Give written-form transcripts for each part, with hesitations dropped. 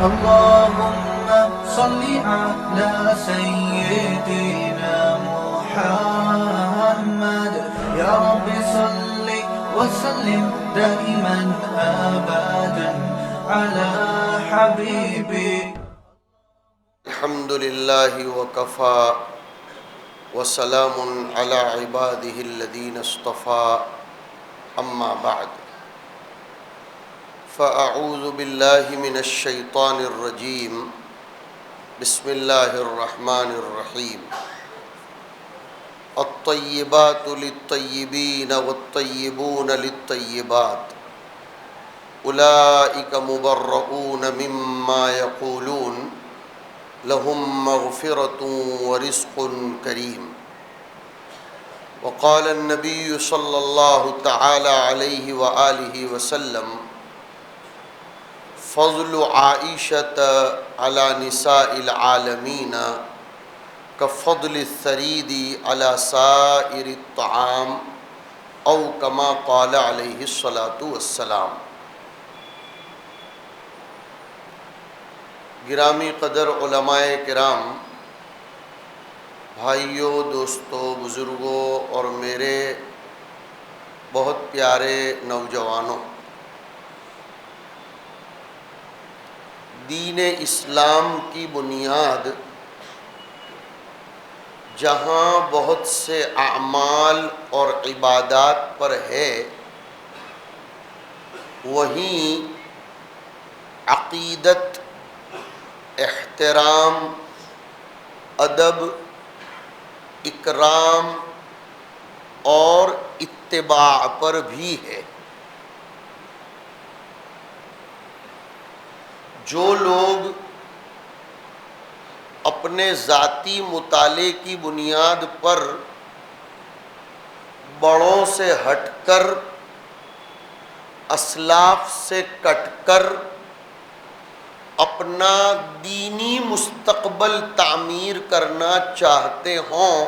اللهم صل على سيدنا محمد يا رب صل وسلم دائما أبدا على حبيبك. الحمد لله وكفى وسلام على عباده الذين اصطفى أما بعد فأعوذ بالله من الشيطان الرجيم بسم الله الرحمن الرحيم الطيبات للطيبين والطيبون للطيبات أولئك مبرؤون مما يقولون لهم مغفرة ورزق كريم. وقال النبي صلى الله تعالى عليه وآله وسلم فضل عائشة على نساء العالمين كفضل الثريد على سائر الطعام أو كما قال عليه الصلاة والسلام. گرامی قدر علماء کرام، بھائیوں، دوستوں، بزرگوں اور میرے بہت پیارے نوجوانوں، دین اسلام کی بنیاد جہاں بہت سے اعمال اور عبادات پر ہے، وہیں عقیدت، احترام، ادب، اکرام اور اتباع پر بھی ہے. جو لوگ اپنے ذاتی مطالعے کی بنیاد پر بڑوں سے ہٹ کر، اسلاف سے کٹ کر اپنا دینی مستقبل تعمیر کرنا چاہتے ہوں،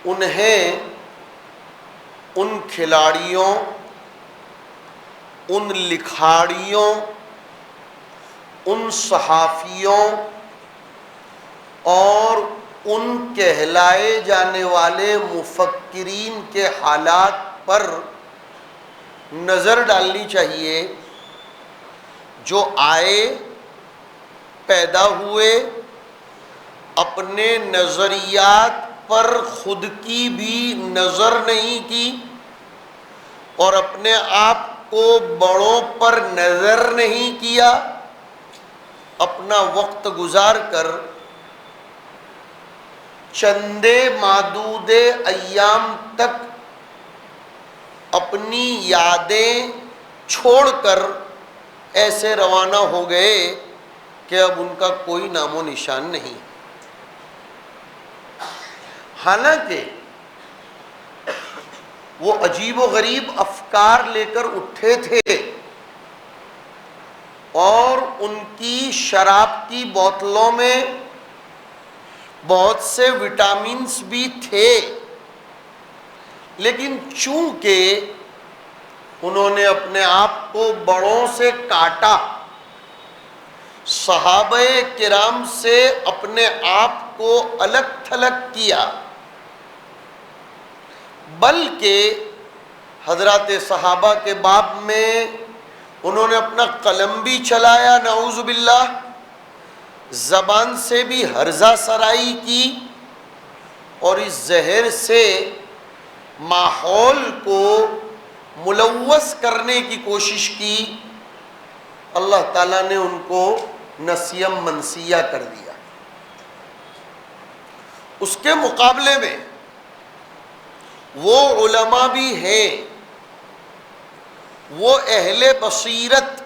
انہیں ان کھلاڑیوں، ان لکھاڑیوں، ان صحافیوں اور ان کہلائے جانے والے مفکرین کے حالات پر نظر ڈالنی چاہیے جو آئے، پیدا ہوئے، اپنے نظریات پر خود کی بھی نظر نہیں کی اور اپنے آپ کو بڑوں پر نظر نہیں کیا، اپنا وقت گزار کر چندے معدود ایام تک اپنی یادیں چھوڑ کر ایسے روانہ ہو گئے کہ اب ان کا کوئی نام و نشان نہیں. حالانکہ وہ عجیب و غریب افکار لے کر اٹھے تھے اور ان کی شراب کی بوتلوں میں بہت سے وٹامنز بھی تھے، لیکن چونکہ انہوں نے اپنے آپ کو بڑوں سے کاٹا، صحابہ کرام سے اپنے آپ کو الگ تھلگ کیا، بلکہ حضرات صحابہ کے باب میں انہوں نے اپنا قلم بھی چلایا، نعوذ باللہ، زبان سے بھی ہرزہ سرائی کی اور اس زہر سے ماحول کو ملوث کرنے کی کوشش کی. اللہ تعالیٰ نے ان کو نسیم منسیہ کر دیا. اس کے مقابلے میں وہ علماء بھی ہیں، وہ اہل بصیرت،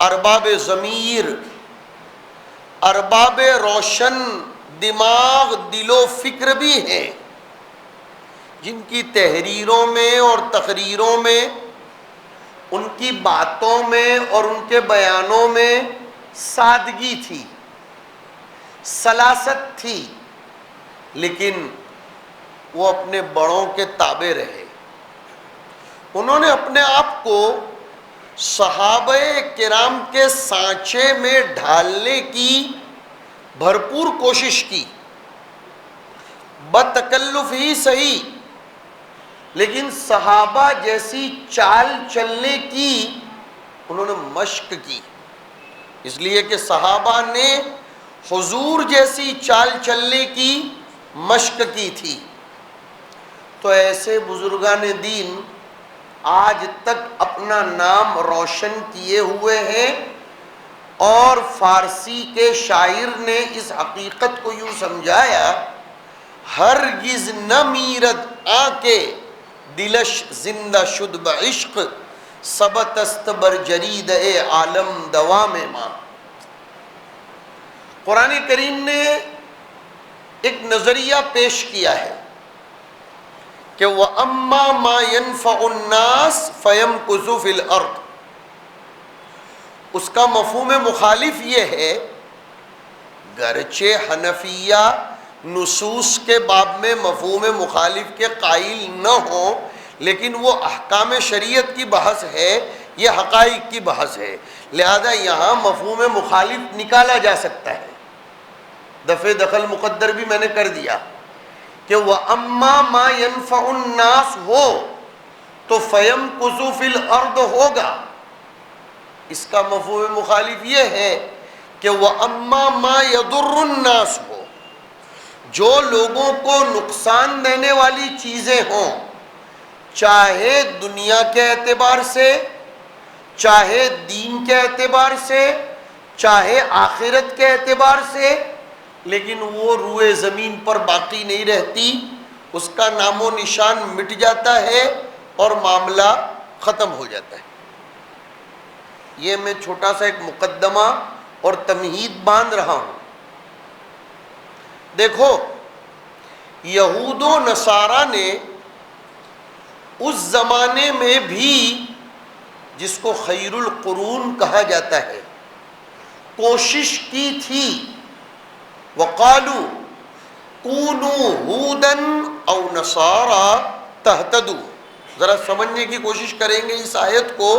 ارباب ضمیر، ارباب روشن دماغ، دل و فکر بھی ہیں، جن کی تحریروں میں اور تقریروں میں، ان کی باتوں میں اور ان کے بیانوں میں سادگی تھی، سلاست تھی، لیکن وہ اپنے بڑوں کے تابع رہے. انہوں نے اپنے آپ کو صحابہ کرام کے سانچے میں ڈھالنے کی بھرپور کوشش کی، بتکلف ہی صحیح، لیکن صحابہ جیسی چال چلنے کی انہوں نے مشق کی، اس لیے کہ صحابہ نے حضور جیسی چال چلنے کی مشق کی تھی۔ تو ایسے بزرگان دین آج تک اپنا نام روشن کیے ہوئے ہیں، اور فارسی کے شاعر نے اس حقیقت کو یوں سمجھایا: ہرگز نہ میرد آنکے دلش زندہ شد بعشق، ثبت است بر جرید اے عالم دوام ماں۔ قرآن کریم نے ایک نظریہ پیش کیا ہے کہ وَأَمَّا مَا يَنْفَعُ النَّاسِ فَيَمْكُثُ فِي الْأَرْضِ، اس کا مفہوم مخالف یہ ہے، گرچہ حنفیہ نصوص کے باب میں مفہوم مخالف کے قائل نہ ہوں، لیکن وہ احکام شریعت کی بحث ہے، یہ حقائق کی بحث ہے، لہذا یہاں مفہوم مخالف نکالا جا سکتا ہے۔ دفع دخل مقدر بھی میں نے کر دیا کہ وَأَمَّا مَا يَنْفَعُ النَّاسِ ہو تو فَيَمْكُثُ فِي الْأَرْضِ ہوگا، اس کا مفہوم مخالف یہ ہے کہ وَأَمَّا مَا يَضُرُّ النَّاسِ ہو، جو لوگوں کو نقصان دینے والی چیزیں ہوں، چاہے دنیا کے اعتبار سے، چاہے دین کے اعتبار سے، چاہے آخرت کے اعتبار سے، لیکن وہ روئے زمین پر باقی نہیں رہتی، اس کا نام و نشان مٹ جاتا ہے اور معاملہ ختم ہو جاتا ہے۔ یہ میں چھوٹا سا ایک مقدمہ اور تمہید باندھ رہا ہوں۔ دیکھو، یہود و نصارہ نے اس زمانے میں بھی، جس کو خیر القرون کہا جاتا ہے، کوشش کی تھی، وَقَالُوا كُونُوا هُودًا أَوْ نَصَارَىٰ تَهْتَدُوا۔ ذرا سمجھنے کی کوشش کریں گے اس آیت کو،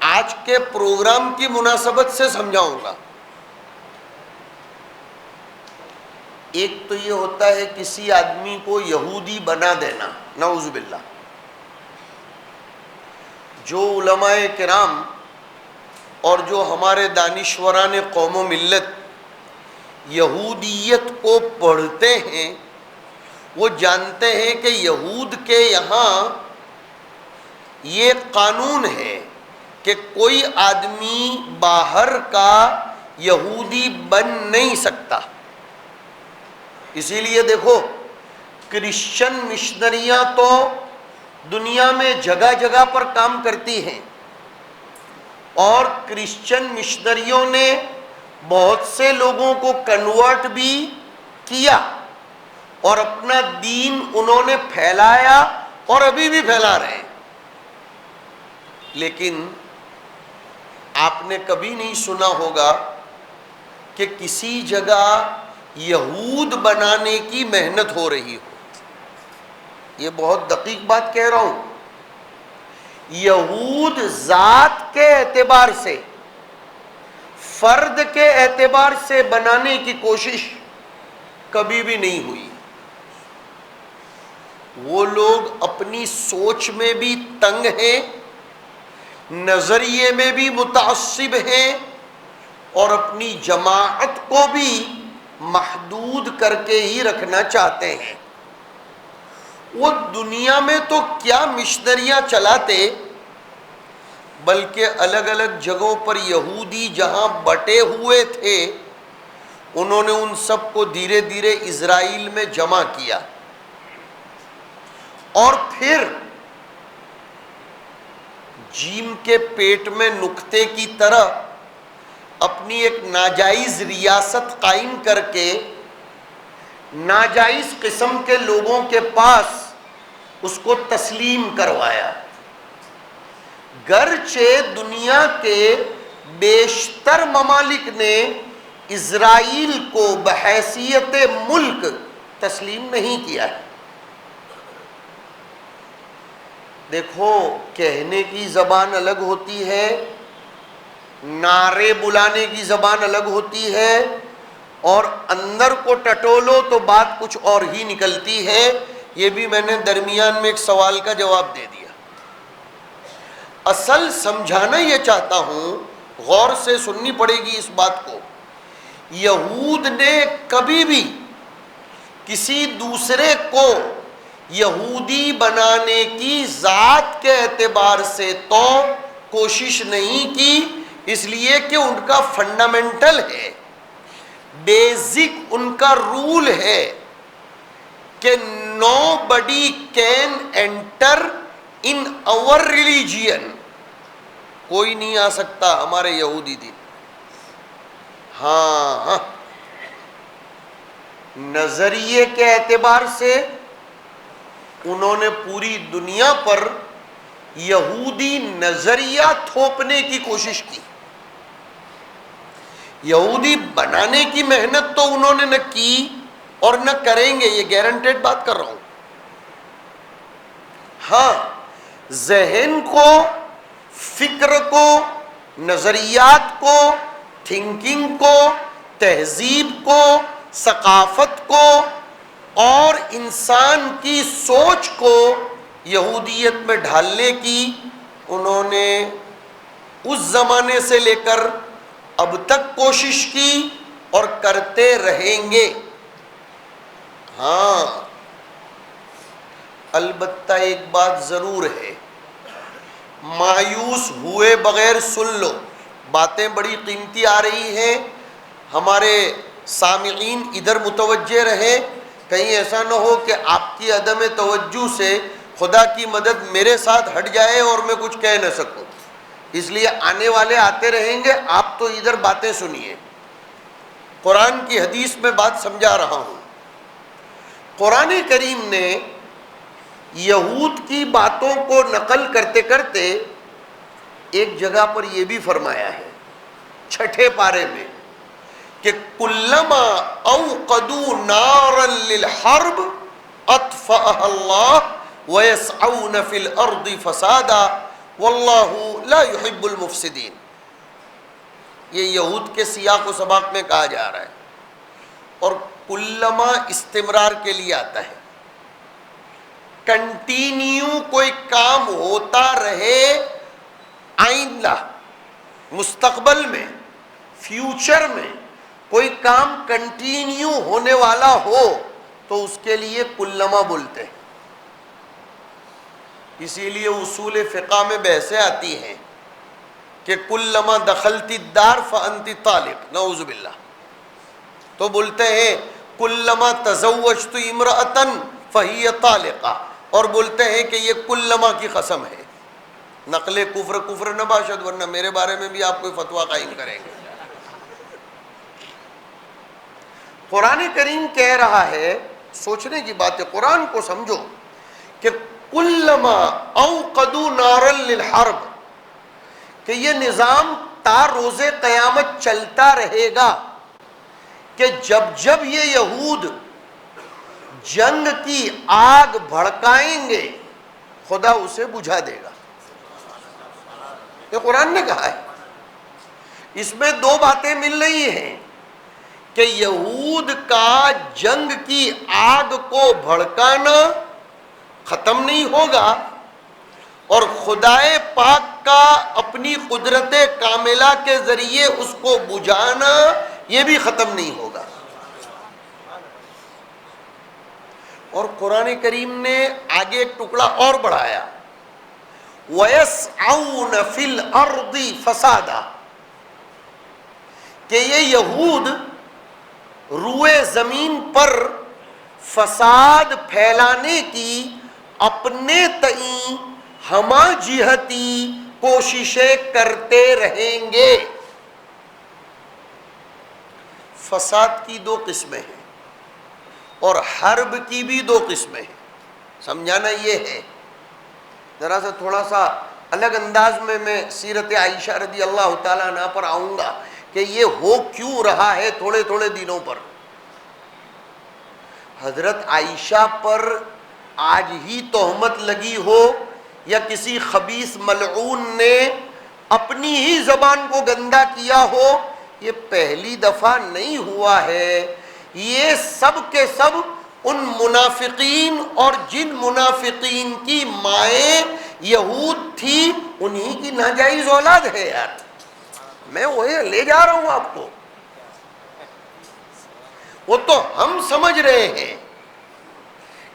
آج کے پروگرام کی مناسبت سے سمجھاؤں گا۔ ایک تو یہ ہوتا ہے کسی آدمی کو یہودی بنا دینا، نعوذ باللہ۔ جو علماء کرام اور جو ہمارے دانشوران قوم و ملت یہودیت کو پڑھتے ہیں، وہ جانتے ہیں کہ یہود کے یہاں یہ قانون ہے کہ کوئی آدمی باہر کا یہودی بن نہیں سکتا۔ اسی لیے دیکھو، کرسچن مشنریاں تو دنیا میں جگہ جگہ پر کام کرتی ہیں، اور کرسچن مشنریوں نے بہت سے لوگوں کو کنورٹ بھی کیا، اور اپنا دین انہوں نے پھیلایا اور ابھی بھی پھیلا رہے ہیں۔ لیکن آپ نے کبھی نہیں سنا ہوگا کہ کسی جگہ یہود بنانے کی محنت ہو رہی ہو۔ یہ بہت دقیق بات کہہ رہا ہوں۔ یہود ذات کے اعتبار سے، فرد کے اعتبار سے بنانے کی کوشش کبھی بھی نہیں ہوئی۔ وہ لوگ اپنی سوچ میں بھی تنگ ہیں، نظریے میں بھی متعصب ہیں، اور اپنی جماعت کو بھی محدود کر کے ہی رکھنا چاہتے ہیں۔ وہ دنیا میں تو کیا مشنریاں چلاتے، بلکہ الگ الگ جگہوں پر یہودی جہاں بٹے ہوئے تھے، انہوں نے ان سب کو دھیرے دھیرے اسرائیل میں جمع کیا، اور پھر جیم کے پیٹ میں نقطے کی طرح اپنی ایک ناجائز ریاست قائم کر کے ناجائز قسم کے لوگوں کے پاس اس کو تسلیم کروایا۔ گرچہ دنیا کے بیشتر ممالک نے اسرائیل کو بحیثیت ملک تسلیم نہیں کیا ہے۔ دیکھو، کہنے کی زبان الگ ہوتی ہے نعرے بلانے کی زبان الگ ہوتی ہے اور اندر کو ٹٹولو تو بات کچھ اور ہی نکلتی ہے. یہ بھی میں نے درمیان میں ایک سوال کا جواب دے دیا. اصل سمجھانا یہ چاہتا ہوں، غور سے سننی پڑے گی اس بات کو. یہود نے کبھی بھی کسی دوسرے کو یہودی بنانے کی ذات کے اعتبار سے تو کوشش نہیں کی، اس لیے کہ ان کا فنڈامنٹل ہے، بیسک ان کا رول ہے کہ نو بڈی کین انٹر ان اور ریلیجین. کوئی نہیں آ سکتا ہمارے یہودی دین. ہاں نظریے کے اعتبار سے انہوں نے پوری دنیا پر یہودی نظریہ تھوپنے کی کوشش کی. یہودی بنانے کی محنت تو انہوں نے نہ کی اور نہ کریں گے، یہ گارنٹیڈ بات کر رہا ہوں. ہاں ذہن کو، فکر کو، نظریات کو، تھنکنگ کو، تہذیب کو، ثقافت کو اور انسان کی سوچ کو یہودیت میں ڈھالنے کی انہوں نے اس زمانے سے لے کر اب تک کوشش کی اور کرتے رہیں گے. ہاں البتہ ایک بات ضرور ہے، مایوس ہوئے بغیر سن لو، باتیں بڑی قیمتی آ رہی ہیں، ہمارے سامعین ادھر متوجہ رہیں، کہیں ایسا نہ ہو کہ آپ کی عدم توجہ سے خدا کی مدد میرے ساتھ ہٹ جائے اور میں کچھ کہہ نہ سکوں. اس لیے آنے والے آتے رہیں گے، آپ تو ادھر باتیں سنیے. قرآن کی حدیث میں بات سمجھا رہا ہوں. قرآن کریم نے یہود کی باتوں کو نقل کرتے کرتے ایک جگہ پر یہ بھی فرمایا ہے 6 پارے میں کہ کلما اوقدوا نارا للحرب اطفأها اللہ ویسعون فی الارض فسادا واللہ لا يحب المفسدین. یہ یہود کے سیاق و سباق میں کہا جا رہا ہے اور کلما استمرار کے لیے آتا ہے. کنٹینیو کوئی کام ہوتا رہے، آئندہ مستقبل میں فیوچر میں کوئی کام کنٹینیو ہونے والا ہو تو اس کے لیے کلما بولتے ہیں. اسی لیے اصول فقہ میں بحثیں آتی ہیں کہ کلما دخلتی الدار فانت طالق، نعوذ باللہ. تو بولتے ہیں کلما تزوجت امرأۃ فہی طالقہ، اور بولتے ہیں کہ یہ کلما کی قسم ہے. نقل کفر نہ باشد، ورنہ میرے بارے میں بھی آپ کوئی فتویٰ قائم کریں گے. قرآن کریم کہہ رہا ہے، سوچنے کی بات ہے، قرآن کو سمجھو کہ کلما اوقدوا نارا للحرب، کہ یہ نظام تا روز قیامت چلتا رہے گا کہ جب یہ یہود جنگ کی آگ بھڑکائیں گے خدا اسے بجھا دے گا. یہ قرآن نے کہا ہے. اس میں 2 باتیں مل رہی ہیں کہ یہود کا جنگ کی آگ کو بھڑکانا ختم نہیں ہوگا اور خدائے پاک کا اپنی قدرت کاملہ کے ذریعے اس کو بجھانا یہ بھی ختم نہیں ہوگا. اور قرآن کریم نے آگے ایک ٹکڑا اور بڑھایا، وَيَسْعَوْنَ فِي الْأَرْضِ فَسَادًا، کہ یہ یہود روئے زمین پر فساد پھیلانے کی اپنے تئیں ہمہ جہتی کوششیں کرتے رہیں گے. فساد کی 2 قسمیں ہیں اور حرب کی بھی 2 قسمیں ہیں. سمجھانا یہ ہے، ذرا سا تھوڑا سا الگ انداز میں سیرت عائشہ رضی اللہ تعالیٰ عنہ پر آؤں گا کہ یہ ہو کیوں رہا ہے. تھوڑے دنوں پر حضرت عائشہ پر آج ہی تہمت لگی ہو یا کسی خبیث ملعون نے اپنی ہی زبان کو گندا کیا ہو، یہ پہلی دفعہ نہیں ہوا ہے۔ یہ سب کے سب ان منافقین اور جن منافقین کی مائیں یہود تھی انہی کی ناجائز اولاد ہے یار۔ میں وہی لے جا رہا ہوں آپ کو، وہ تو ہم سمجھ رہے ہیں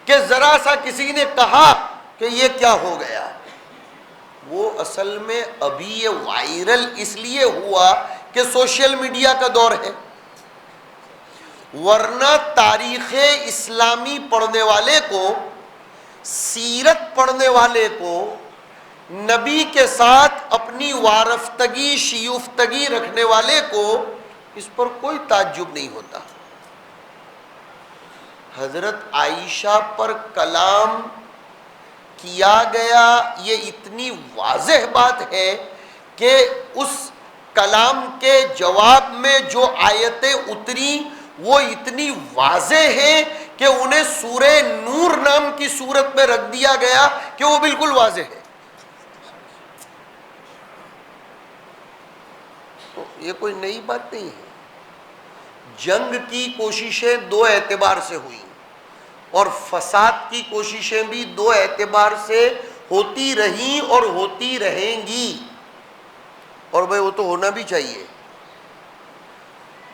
کہ ذرا سا کسی نے کہا کہ یہ کیا ہو گیا، وہ اصل میں ابھی یہ وائرل اس لیے ہوا کہ سوشل میڈیا کا دور ہے، ورنہ تاریخ اسلامی پڑھنے والے کو، سیرت پڑھنے والے کو، نبی کے ساتھ اپنی وارفتگی شیفتگی رکھنے والے کو اس پر کوئی تعجب نہیں ہوتا۔ حضرت عائشہ پر کلام کیا گیا، یہ اتنی واضح بات ہے کہ اس کلام کے جواب میں جو آیتیں اتری وہ اتنی واضح ہیں کہ انہیں سورہ نور نام کی سورت میں رکھ دیا گیا کہ وہ بالکل واضح ہے۔ تو یہ کوئی نئی بات نہیں ہے۔ جنگ کی کوششیں دو اعتبار سے ہوئیں اور فساد کی کوششیں بھی دو اعتبار سے ہوتی رہیں اور ہوتی رہیں گی، اور بھائی وہ تو ہونا بھی چاہیے۔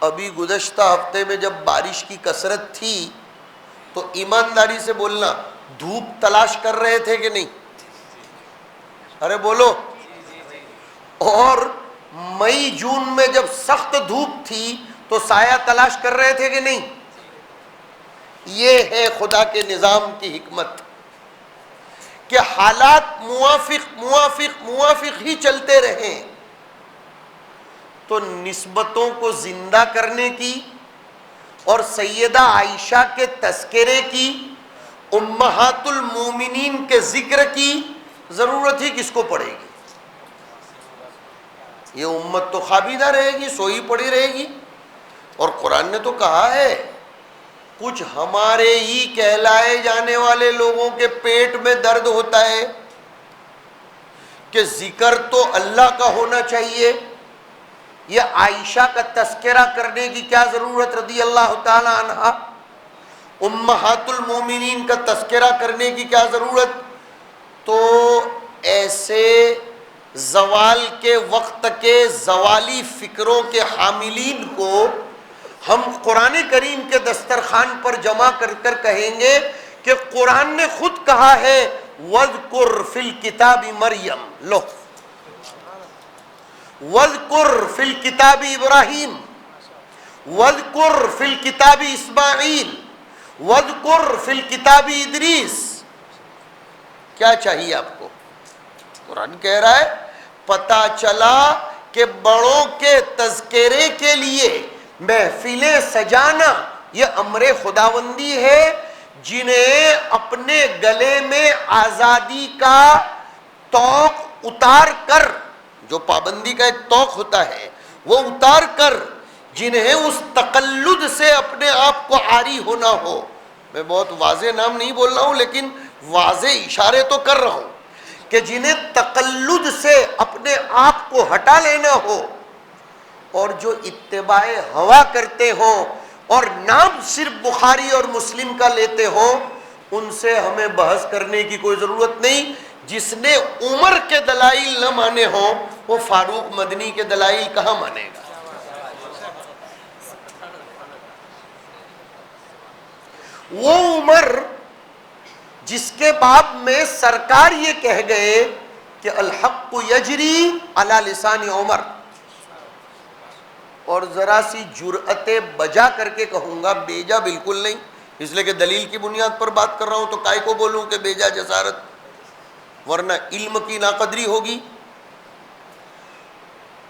ابھی گزشتہ ہفتے میں جب بارش کی کثرت تھی تو ایمانداری سے بولنا، دھوپ تلاش کر رہے تھے کہ نہیں؟ ارے بولو۔ اور مئی جون میں جب سخت دھوپ تھی تو سایہ تلاش کر رہے تھے کہ نہیں؟ یہ ہے خدا کے نظام کی حکمت کہ حالات موافق ہی چلتے رہیں تو نسبتوں کو زندہ کرنے کی اور سیدہ عائشہ کے تذکرے کی، امہات المومنین کے ذکر کی ضرورت ہی کس کو پڑے گی؟ یہ امت تو خوابیدہ رہے گی، سوئی پڑی رہے گی۔ اور قرآن نے تو کہا ہے، کچھ ہمارے ہی کہلائے جانے والے لوگوں کے پیٹ میں درد ہوتا ہے کہ ذکر تو اللہ کا ہونا چاہیے، یہ عائشہ کا تذکرہ کرنے کی کیا ضرورت رضی اللہ تعالی عنہا، امہات المومنین کا تذکرہ کرنے کی کیا ضرورت؟ تو ایسے زوال کے وقت کے زوالی فکروں کے حاملین کو ہم قرآن کریم کے دسترخوان پر جمع کر کر کہیں گے کہ قرآن نے خود کہا ہے وَاذْكُرْ فِي الْكِتَابِ مریم، لو وَاذْكُرْ فِي الْكِتَابِ ابراہیم، وَاذْكُرْ فِي الْكِتَابِ اسماعیل، وَاذْكُرْ فِي الْكِتَابِ ادریس۔ کیا چاہیے آپ کو؟ قرآن کہہ رہا ہے پتہ چلا کہ بڑوں کے تذکرے کے لیے محفلیں سجانا یہ امر خداوندی ہے، جنہیں اپنے گلے میں آزادی کا طوق اتار کر، جو پابندی کا ایک طوق ہوتا ہے وہ اتار کر، جنہیں اس تقلد سے اپنے آپ کو عاری ہونا ہو۔ میں بہت واضح نام نہیں بول رہا ہوں لیکن واضح اشارے تو کر رہا ہوں کہ جنہیں تقلد سے اپنے آپ کو ہٹا لینا ہو اور جو اتباع ہوا کرتے ہوں اور نام صرف بخاری اور مسلم کا لیتے ہوں، ان سے ہمیں بحث کرنے کی کوئی ضرورت نہیں۔ جس نے عمر کے دلائل نہ مانے ہوں وہ فاروق مدنی کے دلائل کہاں مانے گا؟ وہ عمر جس کے باب میں سرکار یہ کہہ گئے کہ الحق یجری علی لسان عمر، اور ذرا سی جرأت بجا کر کے کہوں گا، بیجا بالکل نہیں، اس لیے کہ دلیل کی بنیاد پر بات کر رہا ہوں تو کائے کو بولوں کہ بیجا جسارت، ورنہ علم کی ناقدری ہوگی۔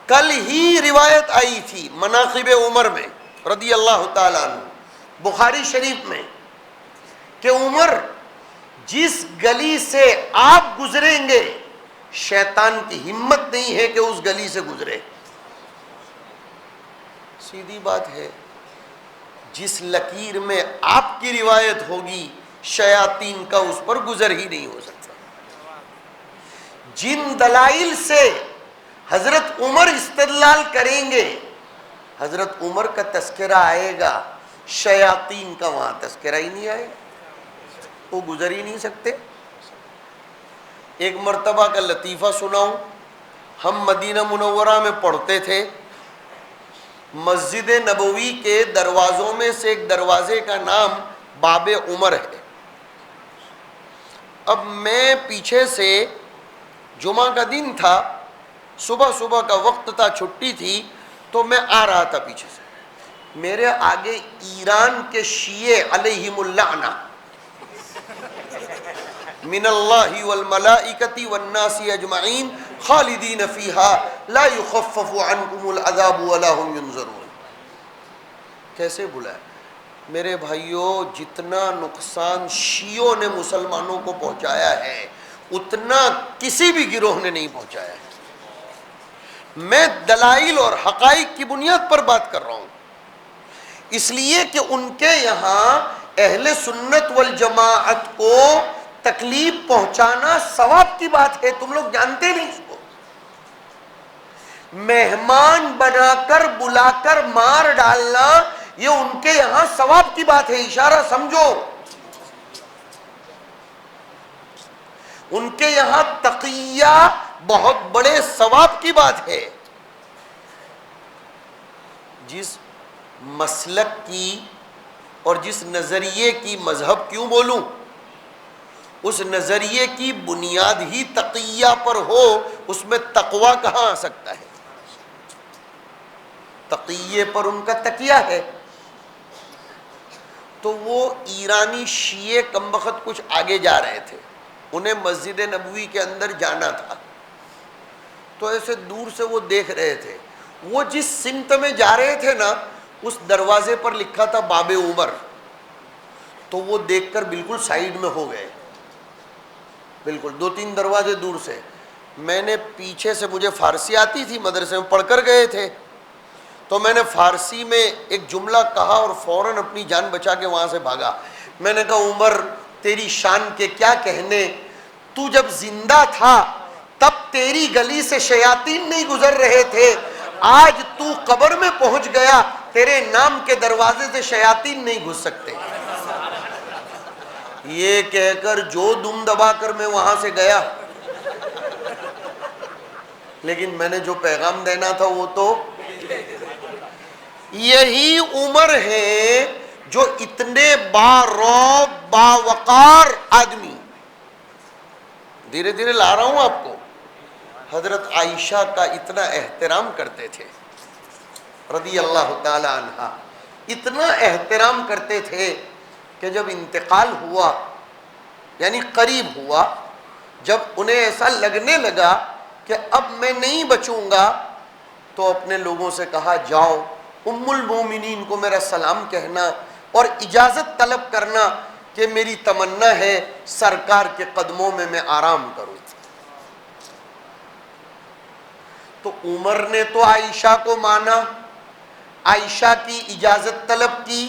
کل ہی روایت آئی تھی مناقب عمر میں رضی اللہ تعالیٰ عنہ، بخاری شریف میں، کہ عمر جس گلی سے آپ گزریں گے شیطان کی ہمت نہیں ہے کہ اس گلی سے گزرے۔ سیدھی بات ہے، جس لکیر میں آپ کی روایت ہوگی شیاطین کا اس پر گزر ہی نہیں ہو سکتا۔ جن دلائل سے حضرت عمر استدلال کریں گے، حضرت عمر کا تذکرہ آئے گا، شیاطین کا وہاں تذکرہ ہی نہیں آئے گا، وہ گزر ہی نہیں سکتے۔ ایک مرتبہ کا لطیفہ سناؤں، ہم مدینہ منورہ میں پڑھتے تھے، مسجد نبوی کے دروازوں میں سے ایک دروازے کا نام باب عمر ہے۔ اب میں پیچھے سے، جمعہ کا دن تھا، صبح صبح کا وقت تھا، چھٹی تھی، تو میں آ رہا تھا پیچھے سے، میرے آگے ایران کے شیعہ علیہم اللعنہ من اللہ والملائکۃ والناس اجمعین خالدین فیہا لا یخفف عنکم العذاب ولا هم ینظرون۔ کیسے بلایا؟ میرے بھائیوں، جتنا نقصان شیعوں نے مسلمانوں کو پہنچایا ہے اتنا کسی بھی گروہ نے نہیں پہنچایا ہے۔ میں دلائل اور حقائق کی بنیاد پر بات کر رہا ہوں، اس لیے کہ ان کے یہاں اہل سنت والجماعت کو تکلیف پہنچانا ثواب کی بات ہے، تم لوگ جانتے نہیں اس کو۔ مہمان بنا کر بلا کر مار ڈالنا یہ ان کے یہاں ثواب کی بات ہے، اشارہ سمجھو۔ ان کے یہاں تقیہ بہت بڑے ثواب کی بات ہے۔ جس مسلک کی اور جس نظریے کی، مذہب کیوں بولوں، اس نظریے کی بنیاد ہی تقیہ پر ہو، اس میں تقوی کہاں آ سکتا ہے؟ تقیے پر ان کا تکیہ ہے۔ تو وہ ایرانی شیعہ کمبخت کچھ آگے جا رہے تھے، انہیں مسجد نبوی کے اندر جانا تھا، تو ایسے دور سے وہ دیکھ رہے تھے، وہ جس سمت میں جا رہے تھے نا، اس دروازے پر لکھا تھا باب عمر، تو وہ دیکھ کر بالکل سائیڈ میں ہو گئے، بالکل 2-3 دروازے دور سے۔ میں نے پیچھے سے، مجھے فارسی آتی تھی، مدرسے میں پڑھ کر گئے تھے، تو میں نے فارسی میں ایک جملہ کہا اور فوراً اپنی جان بچا کے وہاں سے بھاگا۔ میں نے کہا عمر تیری شان کے کیا کہنے، تو جب زندہ تھا تب تیری گلی سے شیاطین نہیں گزر رہے تھے، آج تو قبر میں پہنچ گیا، تیرے نام کے دروازے سے شیاطین نہیں گھس سکتے۔ یہ کہہ کر جو دم دبا کر میں وہاں سے گیا، لیکن میں نے جو پیغام دینا تھا وہ تو، یہی عمر ہے جو اتنے باروب باوقار آدمی، دھیرے دھیرے لا رہا ہوں آپ کو، حضرت عائشہ کا اتنا احترام کرتے تھے رضی اللہ تعالی عنہا، اتنا احترام کرتے تھے کہ جب انتقال ہوا، یعنی قریب ہوا، جب انہیں ایسا لگنے لگا کہ اب میں نہیں بچوں گا، تو اپنے لوگوں سے کہا جاؤ ام المومنین کو میرا سلام کہنا اور اجازت طلب کرنا کہ میری تمنا ہے سرکار کے قدموں میں میں آرام کروں۔ تو عمر نے تو عائشہ کو مانا، عائشہ کی اجازت طلب کی،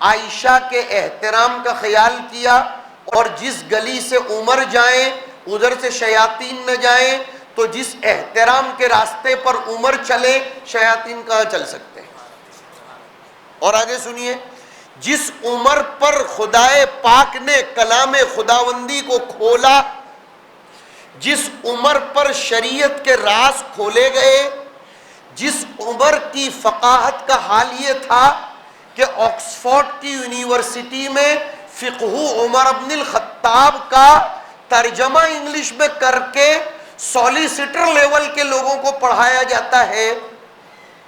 عائشہ کے احترام کا خیال کیا، اور جس گلی سے عمر جائیں ادھر سے شیاطین نہ جائیں، تو جس احترام کے راستے پر عمر چلے شیاطین کہاں چل سکتے ہیں۔ اور آگے سنیے، جس عمر پر خدائے پاک نے کلام خداوندی کو کھولا، جس عمر پر شریعت کے راز کھولے گئے، جس عمر کی فقاہت کا حال یہ تھا کہ آکسفورڈ کی یونیورسٹی میں فقہ عمر بن الخطاب کا ترجمہ انگلش میں کر کے سولیسیٹر لیول کے لوگوں کو پڑھایا جاتا ہے،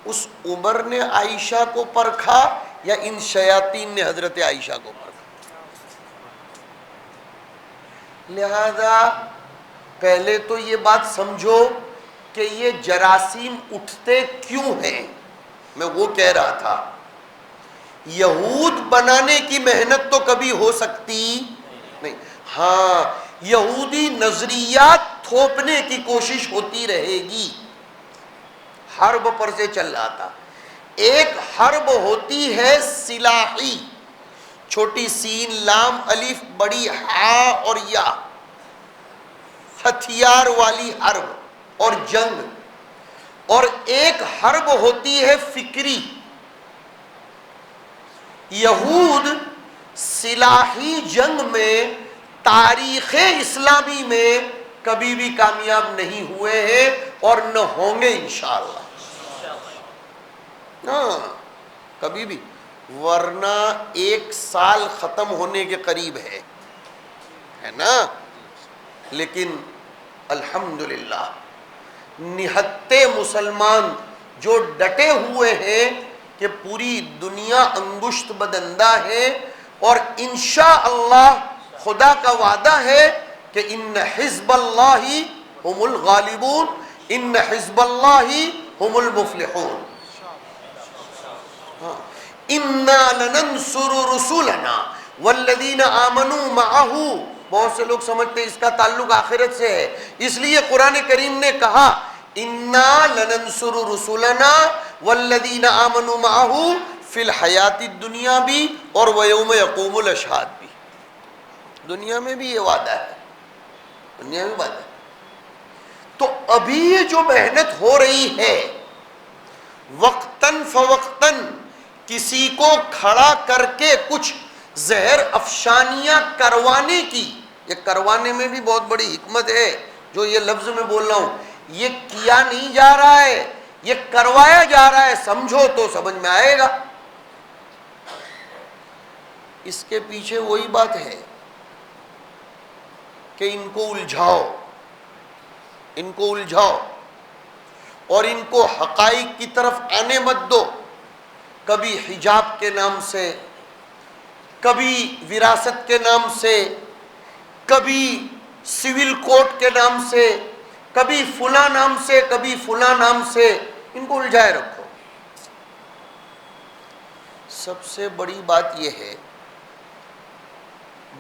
اس عمر نے عائشہ کو پرکھا یا ان شیاطین نے حضرت عائشہ کو پرکھا؟ لہذا پہلے تو یہ بات سمجھو کہ یہ جراثیم اٹھتے کیوں ہیں۔ میں وہ کہہ رہا تھا، یہود بنانے کی محنت تو کبھی ہو سکتی نہیں، ہاں یہودی نظریات تھوپنے کی کوشش ہوتی رہے گی، حرب پر سے چل رہا تھا۔ ایک حرب ہوتی ہے سلاحی، چھوٹی سین لام الف بڑی ہا اور یا، ہتھیار والی حرب اور جنگ، اور ایک حرب ہوتی ہے فکری. یہود سلاحی جنگ میں تاریخ اسلامی میں کبھی بھی کامیاب نہیں ہوئے ہیں اور نہ ہوں گے انشاءاللہ. ہاں کبھی بھی، ورنہ 1 سال ختم ہونے کے قریب ہے نا. لیکن الحمدللہ نہتے مسلمان جو ڈٹے ہوئے ہیں کہ پوری دنیا انگشت بدندہ ہے، اور انشاءاللہ خدا کا وعدہ ہے کہ ان حزب اللہ هم الغالبون، ان حزب اللہ هم المفلحون. انا لننصر رسولنا والذین آمنوا معه. بہت سے لوگ سمجھتے ہیں اس کا تعلق آخرت سے ہے، اس لیے قرآن کریم نے کہا انا لننصر رسولنا والذین آمنوا معه فی الحیات الدنیا بھی اور ویوم یقوم الاشہاد بھی. دنیا میں بھی یہ وعدہ ہے، دنیا میں وعدہ ہے. تو ابھی یہ جو محنت ہو رہی ہے وقتاً فوقتاً کسی کو کھڑا کر کے کچھ زہر افشانیاں کروانے کی، یہ کروانے میں بھی بہت بڑی حکمت ہے. جو یہ لفظ میں بول رہا ہوں یہ کیا نہیں جا رہا ہے، یہ کروایا جا رہا ہے. سمجھو تو سمجھ میں آئے گا. اس کے پیچھے وہی بات ہے کہ ان کو الجھاؤ، ان کو الجھاؤ اور ان کو حقائق کی طرف آنے مت دو. کبھی حجاب کے نام سے، کبھی وراثت کے نام سے، کبھی سول کوڈ کے نام سے، کبھی فلاں نام سے، کبھی فلاں نام سے، ان کو الجھائے رکھو. سب سے بڑی بات یہ ہے،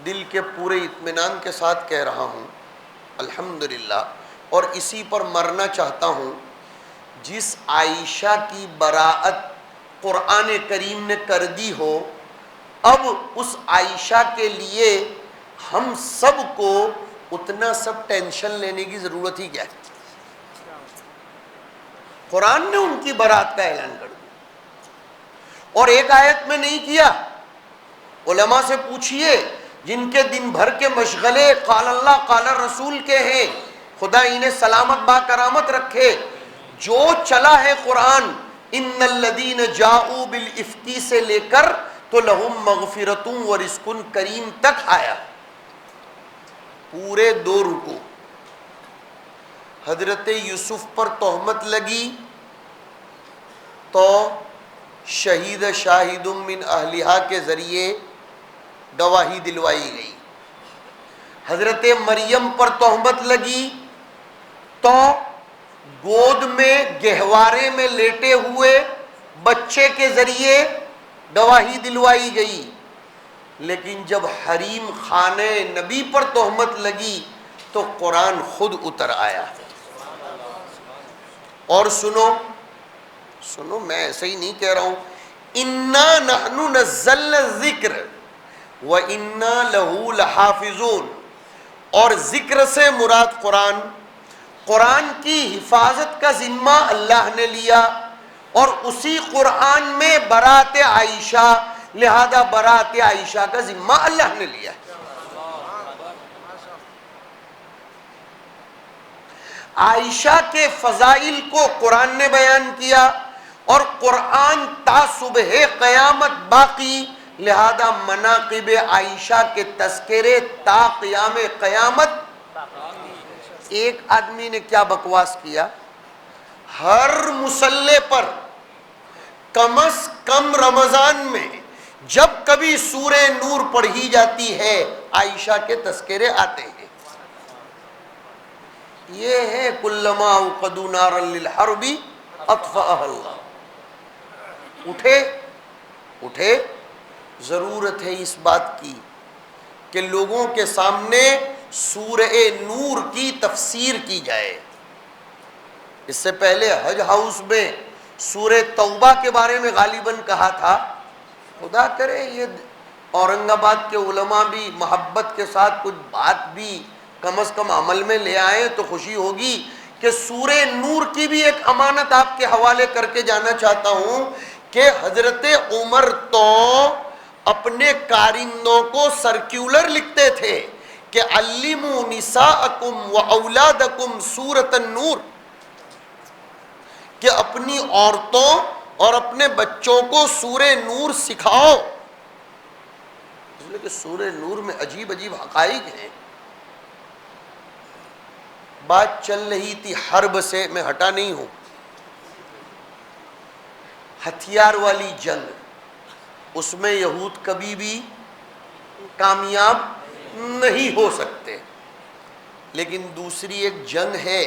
دل کے پورے اطمینان کے ساتھ کہہ رہا ہوں الحمدللہ، اور اسی پر مرنا چاہتا ہوں، جس عائشہ کی براءت قرآن کریم نے کر دی ہو، اب اس عائشہ کے لیے ہم سب کو اتنا سب ٹینشن لینے کی ضرورت ہی کیا ہے؟ قرآن نے ان کی برات کا اعلان کر دیا، اور ایک آیت میں نہیں کیا. علماء سے پوچھئے جن کے دن بھر کے مشغلے قال اللہ قال رسول کے ہیں، خدا انہیں سلامت با کرامت رکھے. جو چلا ہے قرآن ان الذین جاؤوا بالافک سے لے کر تو لہم مغفرۃ و رزق کریم تک آیا، پورے 2 رکوع. حضرت یوسف پر تہمت لگی تو شہید شاہد من اہلہا کے ذریعے گواہی دلوائی گئی. حضرت مریم پر تہمت لگی تو گود میں گہوارے میں لیٹے ہوئے بچے کے ذریعے گواہی دلوائی گئی. لیکن جب حریم خانہ نبی پر تہمت لگی تو قرآن خود اتر آیا. اور سنو میں ایسے ہی نہیں کہہ رہا ہوں، انا نحن نزلنا الذکر وانا لہ لحافظون. اور ذکر سے مراد قرآن کی حفاظت کا ذمہ اللہ نے لیا، اور اسی قرآن میں برات عائشہ، لہذا برات عائشہ کا ذمہ اللہ نے لیا. عائشہ کے فضائل کو قرآن نے بیان کیا، اور قرآن تا صبح قیامت باقی، لہذا مناقب عائشہ کے تذکرے تا قیام قیامت. ایک آدمی نے کیا بکواس کیا، ہر مصلے پر کم از کم رمضان میں جب کبھی سورہ نور پڑھی جاتی ہے عائشہ کے تذکرے آتے ہیں. یہ ہے کلما اوقدوا نارا للحرب اطفأها اللہ. اٹھے ضرورت ہے اس بات کی کہ لوگوں کے سامنے سورہ نور کی تفسیر کی جائے. اس سے پہلے حج ہاؤس میں سورہ توبہ کے بارے میں غالباً کہا تھا. خدا کرے یہ اورنگ آباد کے علماء بھی محبت کے ساتھ کچھ بات بھی کم از کم عمل میں لے آئیں تو خوشی ہوگی. کہ سورہ نور کی بھی ایک امانت آپ کے حوالے کر کے جانا چاہتا ہوں کہ حضرت عمر تو اپنے کارندوں کو سرکیولر لکھتے تھے کہ علموا نساءکم و اولادکم سورۃ النور، کہ اپنی عورتوں اور اپنے بچوں کو سورہ نور سکھاؤ، اس لیے کہ سورہ نور میں عجیب عجیب حقائق ہیں۔ بات چل رہی تھی حرب سے، میں ہٹا نہیں ہوں، ہتھیار والی جنگ، اس میں یہود کبھی بھی کامیاب نہیں ہو سکتے، لیکن دوسری ایک جنگ ہے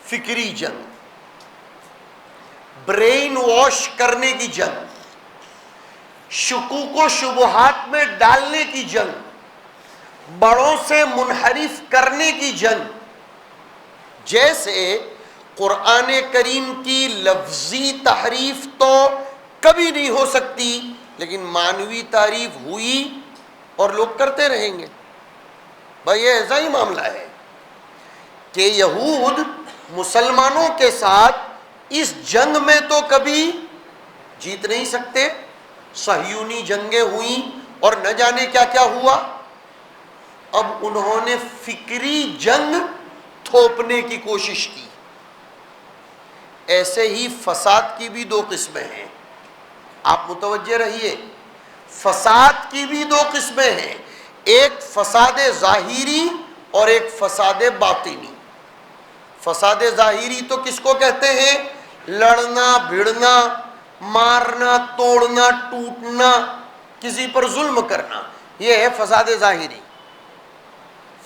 فکری جنگ، برین واش کرنے کی جنگ، شکوک و شبہات میں ڈالنے کی جنگ، بڑوں سے منحرف کرنے کی جنگ۔ جیسے قرآن کریم کی لفظی تحریف تو کبھی نہیں ہو سکتی، لیکن معنوی تعریف ہوئی اور لوگ کرتے رہیں گے۔ بھائی یہ ایسا ہی معاملہ ہے کہ یہود مسلمانوں کے ساتھ اس جنگ میں تو کبھی جیت نہیں سکتے، صہیونی جنگیں ہوئیں اور نہ جانے کیا کیا ہوا، اب انہوں نے فکری جنگ تھوپنے کی کوشش کی۔ ایسے ہی فساد کی بھی دو قسمیں ہیں، آپ متوجہ رہیے، فساد کی بھی دو قسمیں ہیں، ایک فساد ظاہری اور ایک فساد باطنی۔ فساد ظاہری تو کس کو کہتے ہیں؟ لڑنا بھڑنا، مارنا توڑنا ٹوٹنا، کسی پر ظلم کرنا، یہ ہے فساد ظاہری۔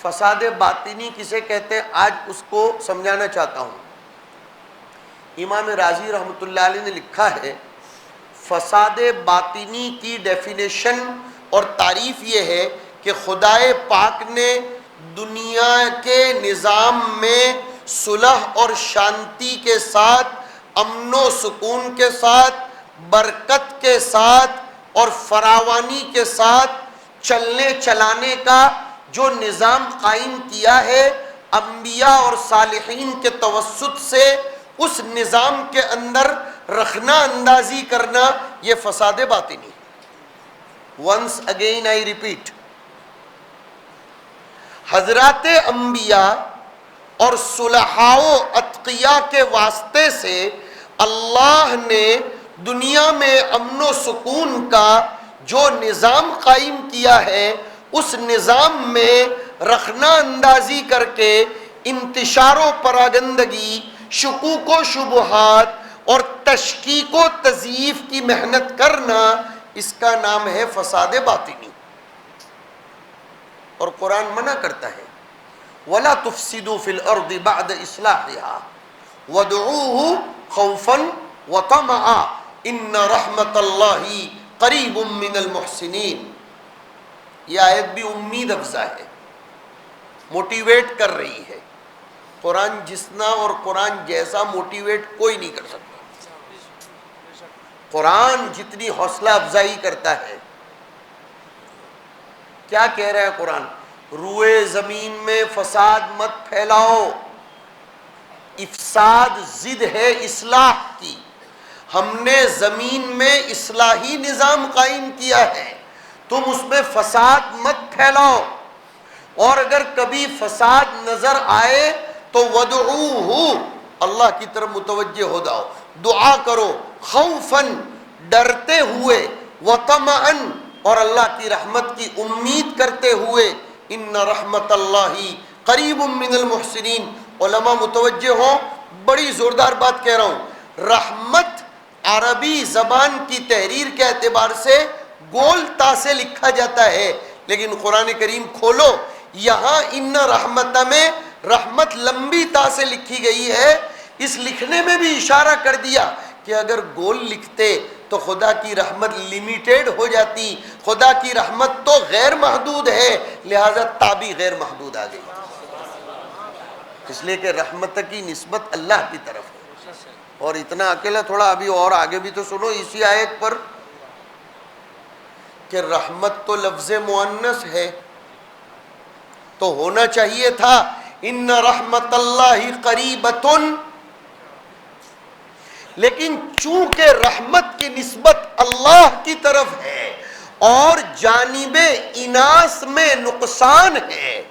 فساد باطنی کسے کہتے ہیں آج اس کو سمجھانا چاہتا ہوں۔ امام رازی رحمۃ اللہ علیہ نے لکھا ہے فساد باطنی کی ڈیفینیشن اور تعریف یہ ہے کہ خدائے پاک نے دنیا کے نظام میں صلح اور شانتی کے ساتھ، امن و سکون کے ساتھ، برکت کے ساتھ اور فراوانی کے ساتھ چلنے چلانے کا جو نظام قائم کیا ہے، انبیاء اور صالحین کے توسط سے اس نظام کے اندر رخنہ اندازی کرنا، یہ فساد باطنی۔ ونس اگین آئی ریپیٹ، حضرات انبیاء اور صلحاء و اتقیاء کے واسطے سے اللہ نے دنیا میں امن و سکون کا جو نظام قائم کیا ہے، اس نظام میں رخنہ اندازی کر کے انتشار و پراگندگی، شکوک و شبہات اور تشکیک و تضعیف کی محنت کرنا، اس کا نام ہے فساد باطنی۔ اور قرآن منع کرتا ہے وَلَا تُفْسِدُوا فِي الْأَرْضِ بَعْدَ إِصْلَاحِهَا وَادْعُوهُ خَوْفًا وَطَمَعًا إِنَّ رَحْمَتَ اللَّهِ قَرِيبٌ مِّنَ الْمُحْسِنِينَ۔ یہ آیت بھی امید افزا ہے، موٹیویٹ کر رہی ہے۔ قرآن جسنا اور قرآن جیسا موٹیویٹ کوئی نہیں کر سکتا۔ قرآن جتنی حوصلہ افزائی کرتا ہے، کیا کہہ رہا ہے قرآن؟ روئے زمین میں فساد مت پھیلاؤ، افساد ضد ہے اصلاح کی، ہم نے زمین میں اصلاحی نظام قائم کیا ہے، تم اس میں فساد مت پھیلاؤ، اور اگر کبھی فساد نظر آئے تو وَدْعُوهُ، اللہ کی طرف متوجہ ہو جاؤ، دعا کرو، خوفاً، ڈرتے ہوئے، وطمعاً، اور اللہ کی رحمت کی امید کرتے ہوئے، ان رحمت اللہ قریب من المحسنین۔ علماء متوجہ ہوں، بڑی زوردار بات کہہ رہا ہوں، رحمت عربی زبان کی تحریر کے اعتبار سے گول تا سے لکھا جاتا ہے، لیکن قرآن کریم کھولو، یہاں ان رحمت میں رحمت لمبی تا سے لکھی گئی ہے۔ اس لکھنے میں بھی اشارہ کر دیا کہ اگر گول لکھتے تو خدا کی رحمت لیمیٹیڈ ہو جاتی، خدا کی رحمت تو غیر محدود ہے، لہذا تابی غیر محدود آ گئی، اس لیے کہ رحمت کی نسبت اللہ کی طرف ہے۔ اور اتنا اکیلا تھوڑا ابھی اور آگے بھی تو سنو اسی آیت پر کہ رحمت تو لفظ مؤنث ہے، تو ہونا چاہیے تھا ان رحمت اللہ قریبۃ، لیکن چونکہ رحمت کی نسبت اللہ کی طرف ہے اور جانب اناث میں نقصان ہے،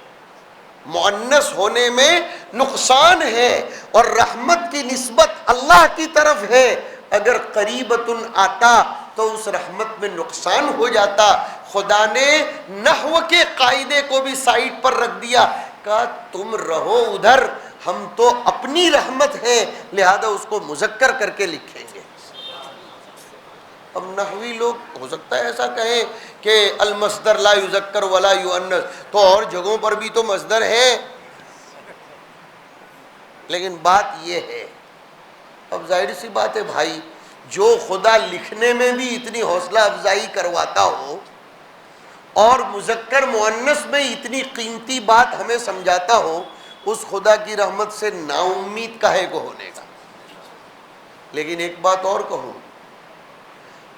مؤنث ہونے میں نقصان ہے، اور رحمت کی نسبت اللہ کی طرف ہے، اگر قریبتن آتا تو اس رحمت میں نقصان ہو جاتا۔ خدا نے نحو کے قاعدے کو بھی سائڈ پر رکھ دیا، کہا تم رہو ادھر، ہم تو اپنی رحمت ہے لہذا اس کو مذکر کر کے لکھیں گے۔ اب نحوی لوگ ہو سکتا ہے ایسا کہیں کہ المصدر لا یذکر ولا یؤنث، تو اور جگہوں پر بھی تو مصدر ہے، لیکن بات یہ ہے، اب ظاہر سی بات ہے بھائی، جو خدا لکھنے میں بھی اتنی حوصلہ افزائی کرواتا ہو اور مذکر مؤنث میں اتنی قیمتی بات ہمیں سمجھاتا ہو، اس خدا کی رحمت سے نا امید کاہے کو ہونے کا۔ لیکن ایک بات اور کہوں،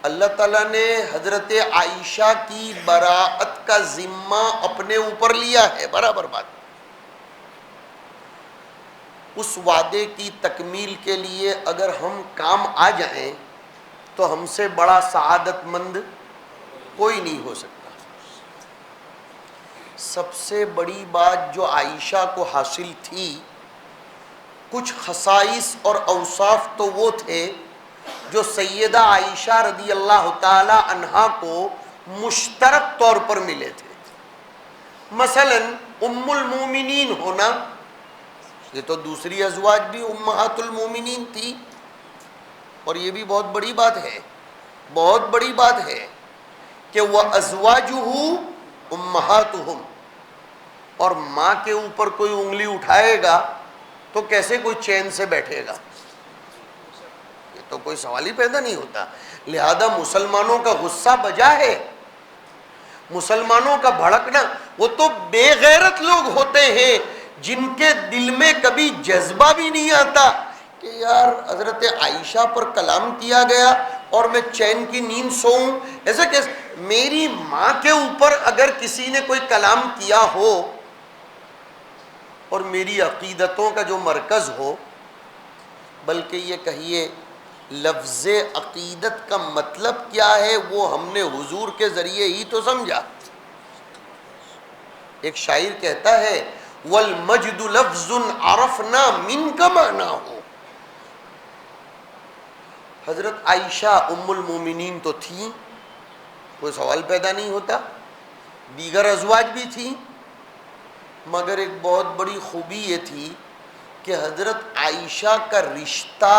اللہ تعالیٰ نے حضرت عائشہ کی براءت کا ذمہ اپنے اوپر لیا ہے، برابر بات۔ اس وعدے کی تکمیل کے لیے اگر ہم کام آ جائیں تو ہم سے بڑا سعادت مند کوئی نہیں ہو سکتا۔ سب سے بڑی بات جو عائشہ کو حاصل تھی، کچھ خصائص اور اوصاف تو وہ تھے جو سیدہ عائشہ رضی اللہ تعالی عنہا کو مشترک طور پر ملے تھے۔ مثلا ام المومنین ہونا، یہ تو دوسری ازواج بھی امہات المومنین تھی، اور یہ بھی بہت بڑی بات ہے، بہت بڑی بات ہے کہ وہ ازواجہ امہاتہم، اور ماں کے اوپر کوئی انگلی اٹھائے گا تو کیسے کوئی چین سے بیٹھے گا؟ یہ تو کوئی سوال ہی پیدا نہیں ہوتا۔ لہذا مسلمانوں کا غصہ بجا ہے، مسلمانوں کا بھڑکنا، وہ تو بے غیرت لوگ ہوتے ہیں جن کے دل میں کبھی جذبہ بھی نہیں آتا کہ یار حضرت عائشہ پر کلام کیا گیا اور میں چین کی نیند سوؤں۔ ایسا کیسے؟ میری ماں کے اوپر اگر کسی نے کوئی کلام کیا ہو اور میری عقیدتوں کا جو مرکز ہو، بلکہ یہ کہیے لفظ عقیدت کا مطلب کیا ہے وہ ہم نے حضور کے ذریعے ہی تو سمجھا۔ ایک شاعر کہتا ہے والمجد لفظ عرفنا منک معناه۔ حضرت عائشہ ام المومنین تو تھیں، کوئی سوال پیدا نہیں ہوتا، دیگر ازواج بھی تھیں، مگر ایک بہت بڑی خوبی یہ تھی کہ حضرت عائشہ کا رشتہ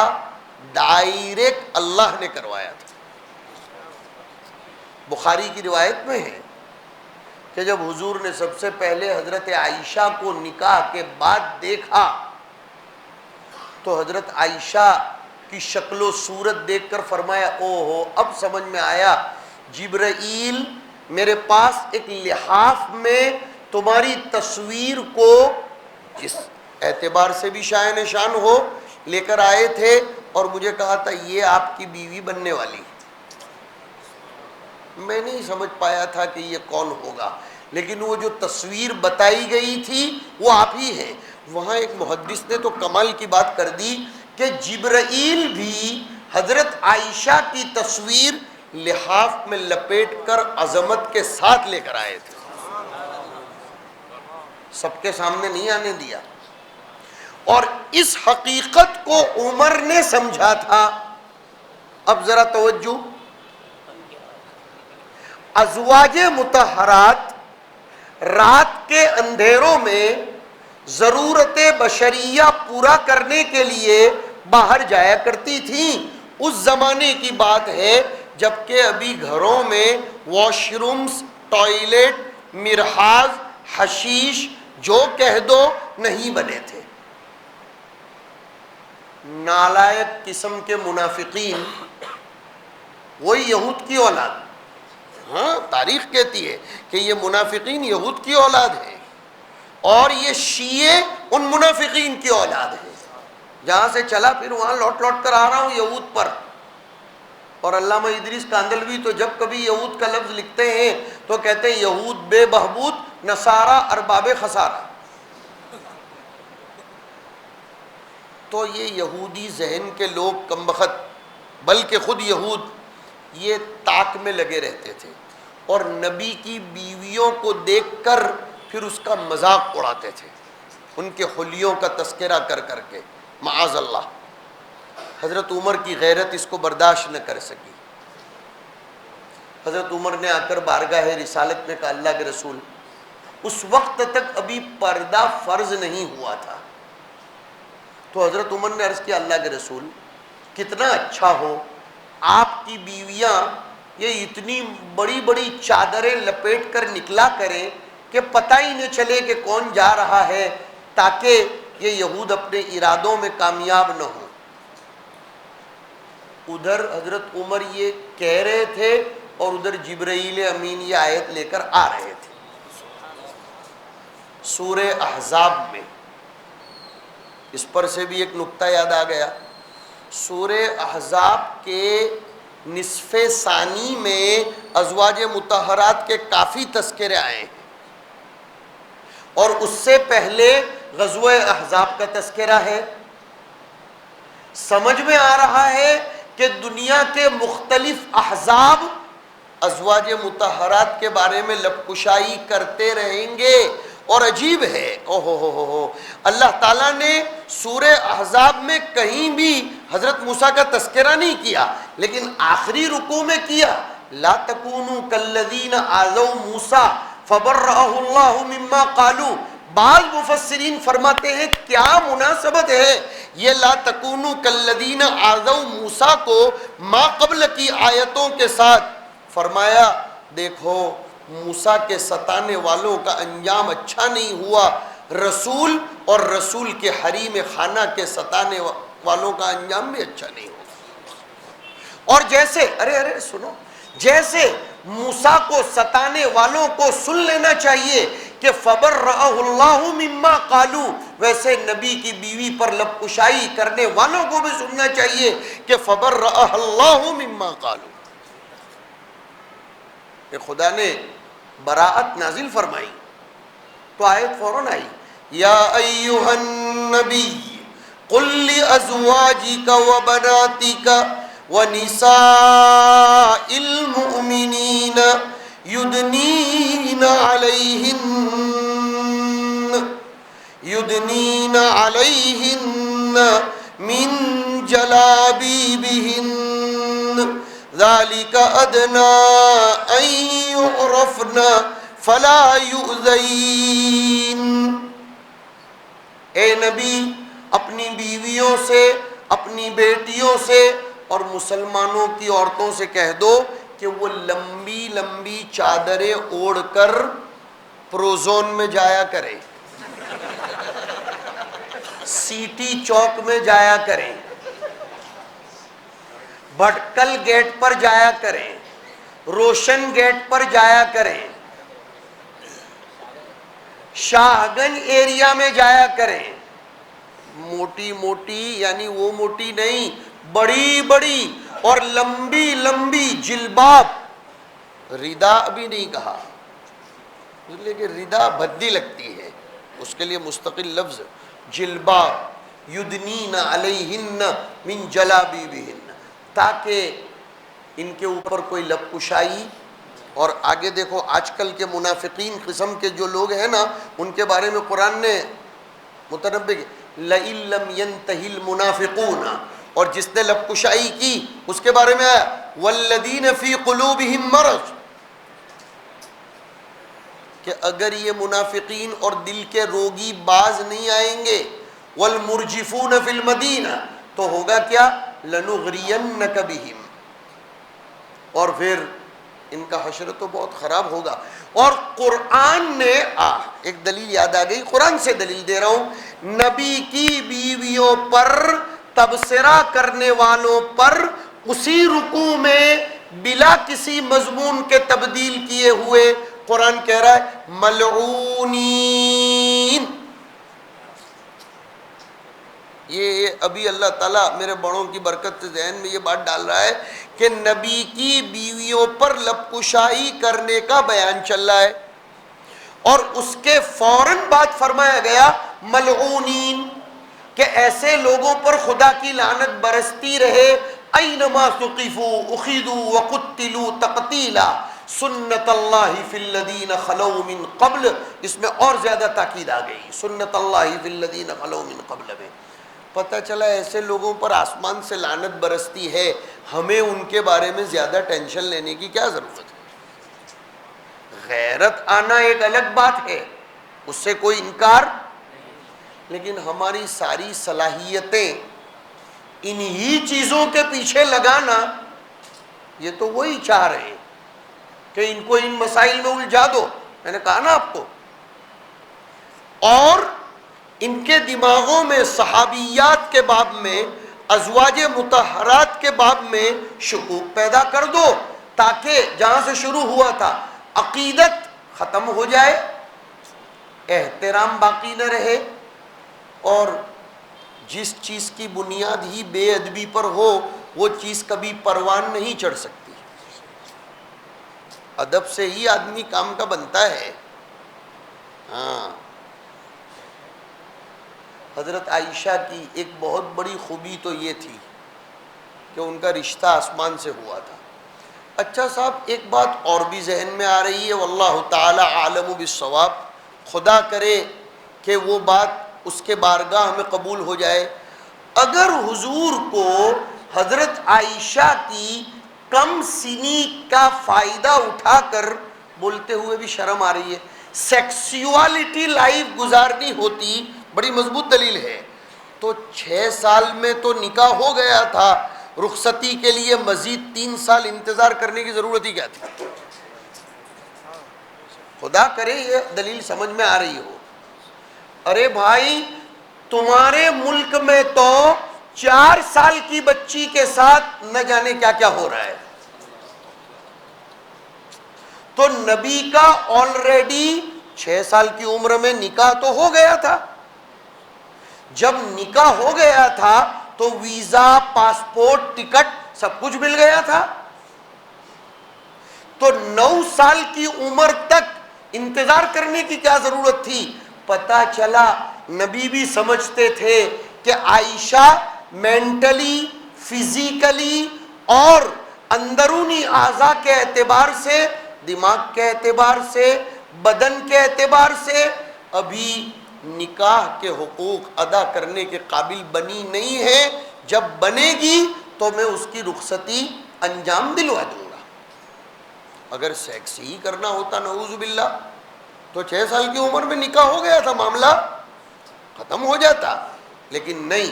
ڈائریکٹ اللہ نے کروایا تھا۔ بخاری کی روایت میں ہے کہ جب حضور نے سب سے پہلے حضرت عائشہ کو نکاح کے بعد دیکھا تو حضرت عائشہ کی شکل و صورت دیکھ کر فرمایا او ہو، اب سمجھ میں آیا، جبرائیل میرے پاس ایک لحاف میں تمہاری تصویر کو جس اعتبار سے بھی شائن شان ہو لے کر آئے تھے اور مجھے کہا تھا یہ آپ کی بیوی بننے والی۔ میں نہیں سمجھ پایا تھا کہ یہ کون ہوگا، لیکن وہ جو تصویر بتائی گئی تھی وہ آپ ہی ہیں۔ وہاں ایک محدث نے تو کمال کی بات کر دی کہ جبرائیل بھی حضرت عائشہ کی تصویر لحاف میں لپیٹ کر عظمت کے ساتھ لے کر آئے تھے، سب کے سامنے نہیں آنے دیا، اور اس حقیقت کو عمر نے سمجھا تھا۔ اب ذرا توجہ، ازواج مطہرات رات کے اندھیروں میں ضرورت بشریہ پورا کرنے کے لیے باہر جایا کرتی تھیں۔ اس زمانے کی بات ہے جبکہ ابھی گھروں میں واش رومز، ٹوائلٹ، مرحاض، حشیش جو کہہ دو نہیں بنے تھے۔ نالائق قسم کے منافقین، وہی یہود کی اولاد، ہاں تاریخ کہتی ہے کہ یہ منافقین یہود کی اولاد ہیں اور یہ شیعے ان منافقین کی اولاد ہیں۔ جہاں سے چلا پھر وہاں لوٹ لوٹ کر آ رہا ہوں یہود پر۔ اور علامہ ادریس کاندلوی تو جب کبھی یہود کا لفظ لکھتے ہیں تو کہتے ہیں یہود بے بہبود، نصارہ ارباب خسارہ۔ تو یہ یہودی ذہن کے لوگ کم بخت، بلکہ خود یہود یہ طاق میں لگے رہتے تھے اور نبی کی بیویوں کو دیکھ کر پھر اس کا مذاق اڑاتے تھے، ان کے حلیوں کا تذکرہ کر کر کے، معاذ اللہ۔ حضرت عمر کی غیرت اس کو برداشت نہ کر سکی۔ حضرت عمر نے آ کر بارگاہ رسالت میں کہا، اللہ کے رسول، اس وقت تک ابھی پردہ فرض نہیں ہوا تھا۔ تو حضرت عمر نے عرض کیا، اللہ کے رسول، کتنا اچھا ہو آپ کی بیویاں یہ اتنی بڑی بڑی چادریں لپیٹ کر نکلا کریں کہ پتہ ہی نہ چلے کہ کون جا رہا ہے، تاکہ یہ یہود اپنے ارادوں میں کامیاب نہ ہوں۔ ادھر حضرت عمر یہ کہہ رہے تھے اور ادھر جبرائیل امین یہ آیت لے کر آ رہے تھے۔ سورہ احزاب میں اس پر سے بھی ایک نقطہ یاد آ گیا۔ سورہ احزاب کے نصف ثانی میں ازواج مطہرات کے کافی تذکرے آئے ہیں، اور اس سے پہلے غزوہ احزاب کا تذکرہ ہے۔ سمجھ میں آ رہا ہے کہ دنیا کے مختلف احزاب ازواج مطہرات کے بارے میں لب کشائی کرتے رہیں گے، اور عجیب ہے، اللہ تعالیٰ نے سورہ احزاب میں کہیں بھی حضرت موسیٰ کا تذکرہ نہیں کیا، لیکن آخری رکوع میں کیا۔ لا تکونوا کالذین آذوا موسیٰ فبرأہ اللہ مما قالوا۔ بعض مفسرین فرماتے ہیں کیا مناسبت ہے یہ لا تکونوا کالذین آذوا موسیٰ کو ما قبل کی آیتوں کے ساتھ؟ فرمایا دیکھو موسیٰ کے ستانے والوں کا انجام اچھا نہیں ہوا، رسول اور رسول کے حریم خانہ کے ستانے والوں کا انجام بھی اچھا نہیں ہوا۔ اور جیسے ارے سنو، جیسے موسیٰ کو ستانے والوں کو سن لینا چاہیے کہ فبرأہ اللہ مما قالوا، ویسے نبی کی بیوی پر لب کشائی کرنے والوں کو بھی سننا چاہیے کہ فبرأہ اللہ مما قالوا۔ کہ خدا نے براءت نازل فرمائی تو آیت فوراً آئی، یا ایہا النبی قل لازواجک وبناتک ونساء المؤمنین یدنین علیہن من جلابیبہن ذَلِكَ أَدْنَىٰ أَن يُعْرَفْنَ فَلَا يُؤْذَيْنَ۔ اے نبی اپنی بیویوں سے، اپنی بیٹیوں سے اور مسلمانوں کی عورتوں سے کہہ دو کہ وہ لمبی لمبی چادریں اوڑھ کر پروزون میں جایا کریں، سیٹی چوک میں جایا کریں، بھٹکل گیٹ پر جایا کریں، روشن گیٹ پر جایا کریں، شاہ گنج ایریا میں جایا کریں۔ موٹی موٹی یعنی وہ موٹی نہیں، بڑی بڑی اور لمبی لمبی جلباب، ردا ابھی نہیں کہا، اس لیے کہ ردا بھدی لگتی ہے، اس کے لیے مستقل لفظ جلباب، یدنین علیہن من جلابیبہن، تاکہ ان کے اوپر کوئی لب کشائی۔ اور آگے دیکھو آج کل کے منافقین قسم کے جو لوگ ہیں نا، ان کے بارے میں قرآن نے متنبہ لَإِن لَّمْ يَنْتَهِ الْمُنَافِقُونَ، اور جس نے لب کشائی کی اس کے بارے میں آیا وَالَّذِينَ فِي قُلُوبِهِم مَّرَضٌ، کہ اگر یہ منافقین اور دل کے روگی باز نہیں آئیں گے، وَالْمُرْجِفُونَ فِي الْمَدِينَةِ، تو ہوگا کیا؟ لَنُغْرِيَنَّكَ بِهِمْ، اور پھر ان کا حشر تو بہت خراب ہوگا۔ اور قرآن نے ایک دلیل یاد آ گئی، قرآن سے دلیل دے رہا ہوں، نبی کی بیویوں پر تبصرہ کرنے والوں پر اسی رکوع میں بلا کسی مضمون کے تبدیل کیے ہوئے قرآن کہہ رہا ہے ملعونین۔ یہ ابھی اللہ تعالیٰ میرے بڑوں کی برکت سے ذہن میں یہ بات ڈال رہا ہے کہ نبی کی بیویوں پر لب کشائی کرنے کا بیان چل رہا ہے، اور اس کے فوراً بعد فرمایا گیا ملعونین۔ کہ ایسے لوگوں پر خدا کی لعنت برستی رہے، اینما ثقفوا اخذوا وقتلوا تقتیلا سنت اللہ فی الذین خلو من قبل، اس میں اور زیادہ تاکید آ گئی، سنت اللہ فی الذین خلو من قبل میں پتہ چلا ایسے لوگوں پر آسمان سے لعنت برستی ہے، ہمیں ان کے بارے میں زیادہ ٹینشن لینے کی کیا ضرورت ہے؟ غیرت آنا ایک الگ بات ہے، اس سے کوئی انکار، لیکن ہماری ساری صلاحیتیں انہی چیزوں کے پیچھے لگانا، یہ تو وہی چاہ رہے ہیں کہ ان کو ان مسائل میں الجھا دو، میں نے کہا نا آپ کو، اور ان کے دماغوں میں صحابیات کے باب میں، ازواج مطہرات کے باب میں شکوک پیدا کر دو، تاکہ جہاں سے شروع ہوا تھا عقیدت ختم ہو جائے، احترام باقی نہ رہے، اور جس چیز کی بنیاد ہی بے ادبی پر ہو وہ چیز کبھی پروان نہیں چڑھ سکتی، ادب سے ہی آدمی کام کا بنتا ہے۔ ہاں، حضرت عائشہ کی ایک بہت بڑی خوبی تو یہ تھی کہ ان کا رشتہ آسمان سے ہوا تھا۔ اچھا صاحب، ایک بات اور بھی ذہن میں آ رہی ہے، واللہ تعالی عالم بالصواب، خدا کرے کہ وہ بات اس کے بارگاہ میں قبول ہو جائے، اگر حضور کو حضرت عائشہ کی کم سنی کا فائدہ اٹھا کر بولتے ہوئے بھی شرم آ رہی ہے، سیکسیوالٹی لائف گزارنی ہوتی، بڑی مضبوط دلیل ہے، تو 6 سال میں تو نکاح ہو گیا تھا، رخصتی کے لیے مزید 3 سال انتظار کرنے کی ضرورت ہی کیا تھی؟ خدا کرے یہ دلیل سمجھ میں آ رہی ہو۔ ارے بھائی، تمہارے ملک میں تو 4 سال کی بچی کے ساتھ نہ جانے کیا کیا ہو رہا ہے، تو نبی کا آلریڈی 6 سال کی عمر میں نکاح تو ہو گیا تھا، جب نکاح ہو گیا تھا تو ویزا، پاسپورٹ، ٹکٹ سب کچھ مل گیا تھا، تو 9 سال کی عمر تک انتظار کرنے کی کیا ضرورت تھی؟ پتہ چلا نبی بھی سمجھتے تھے کہ عائشہ مینٹلی، فزیکلی اور اندرونی اعضاء کے اعتبار سے، دماغ کے اعتبار سے، بدن کے اعتبار سے ابھی نکاح کے حقوق ادا کرنے کے قابل بنی نہیں ہے، جب بنے گی تو میں اس کی رخصتی انجام دلوا دوں گا۔ اگر سیکس ہی کرنا ہوتا نعوذ باللہ تو 6 سال کی عمر میں نکاح ہو گیا تھا، معاملہ ختم ہو جاتا، لیکن نہیں۔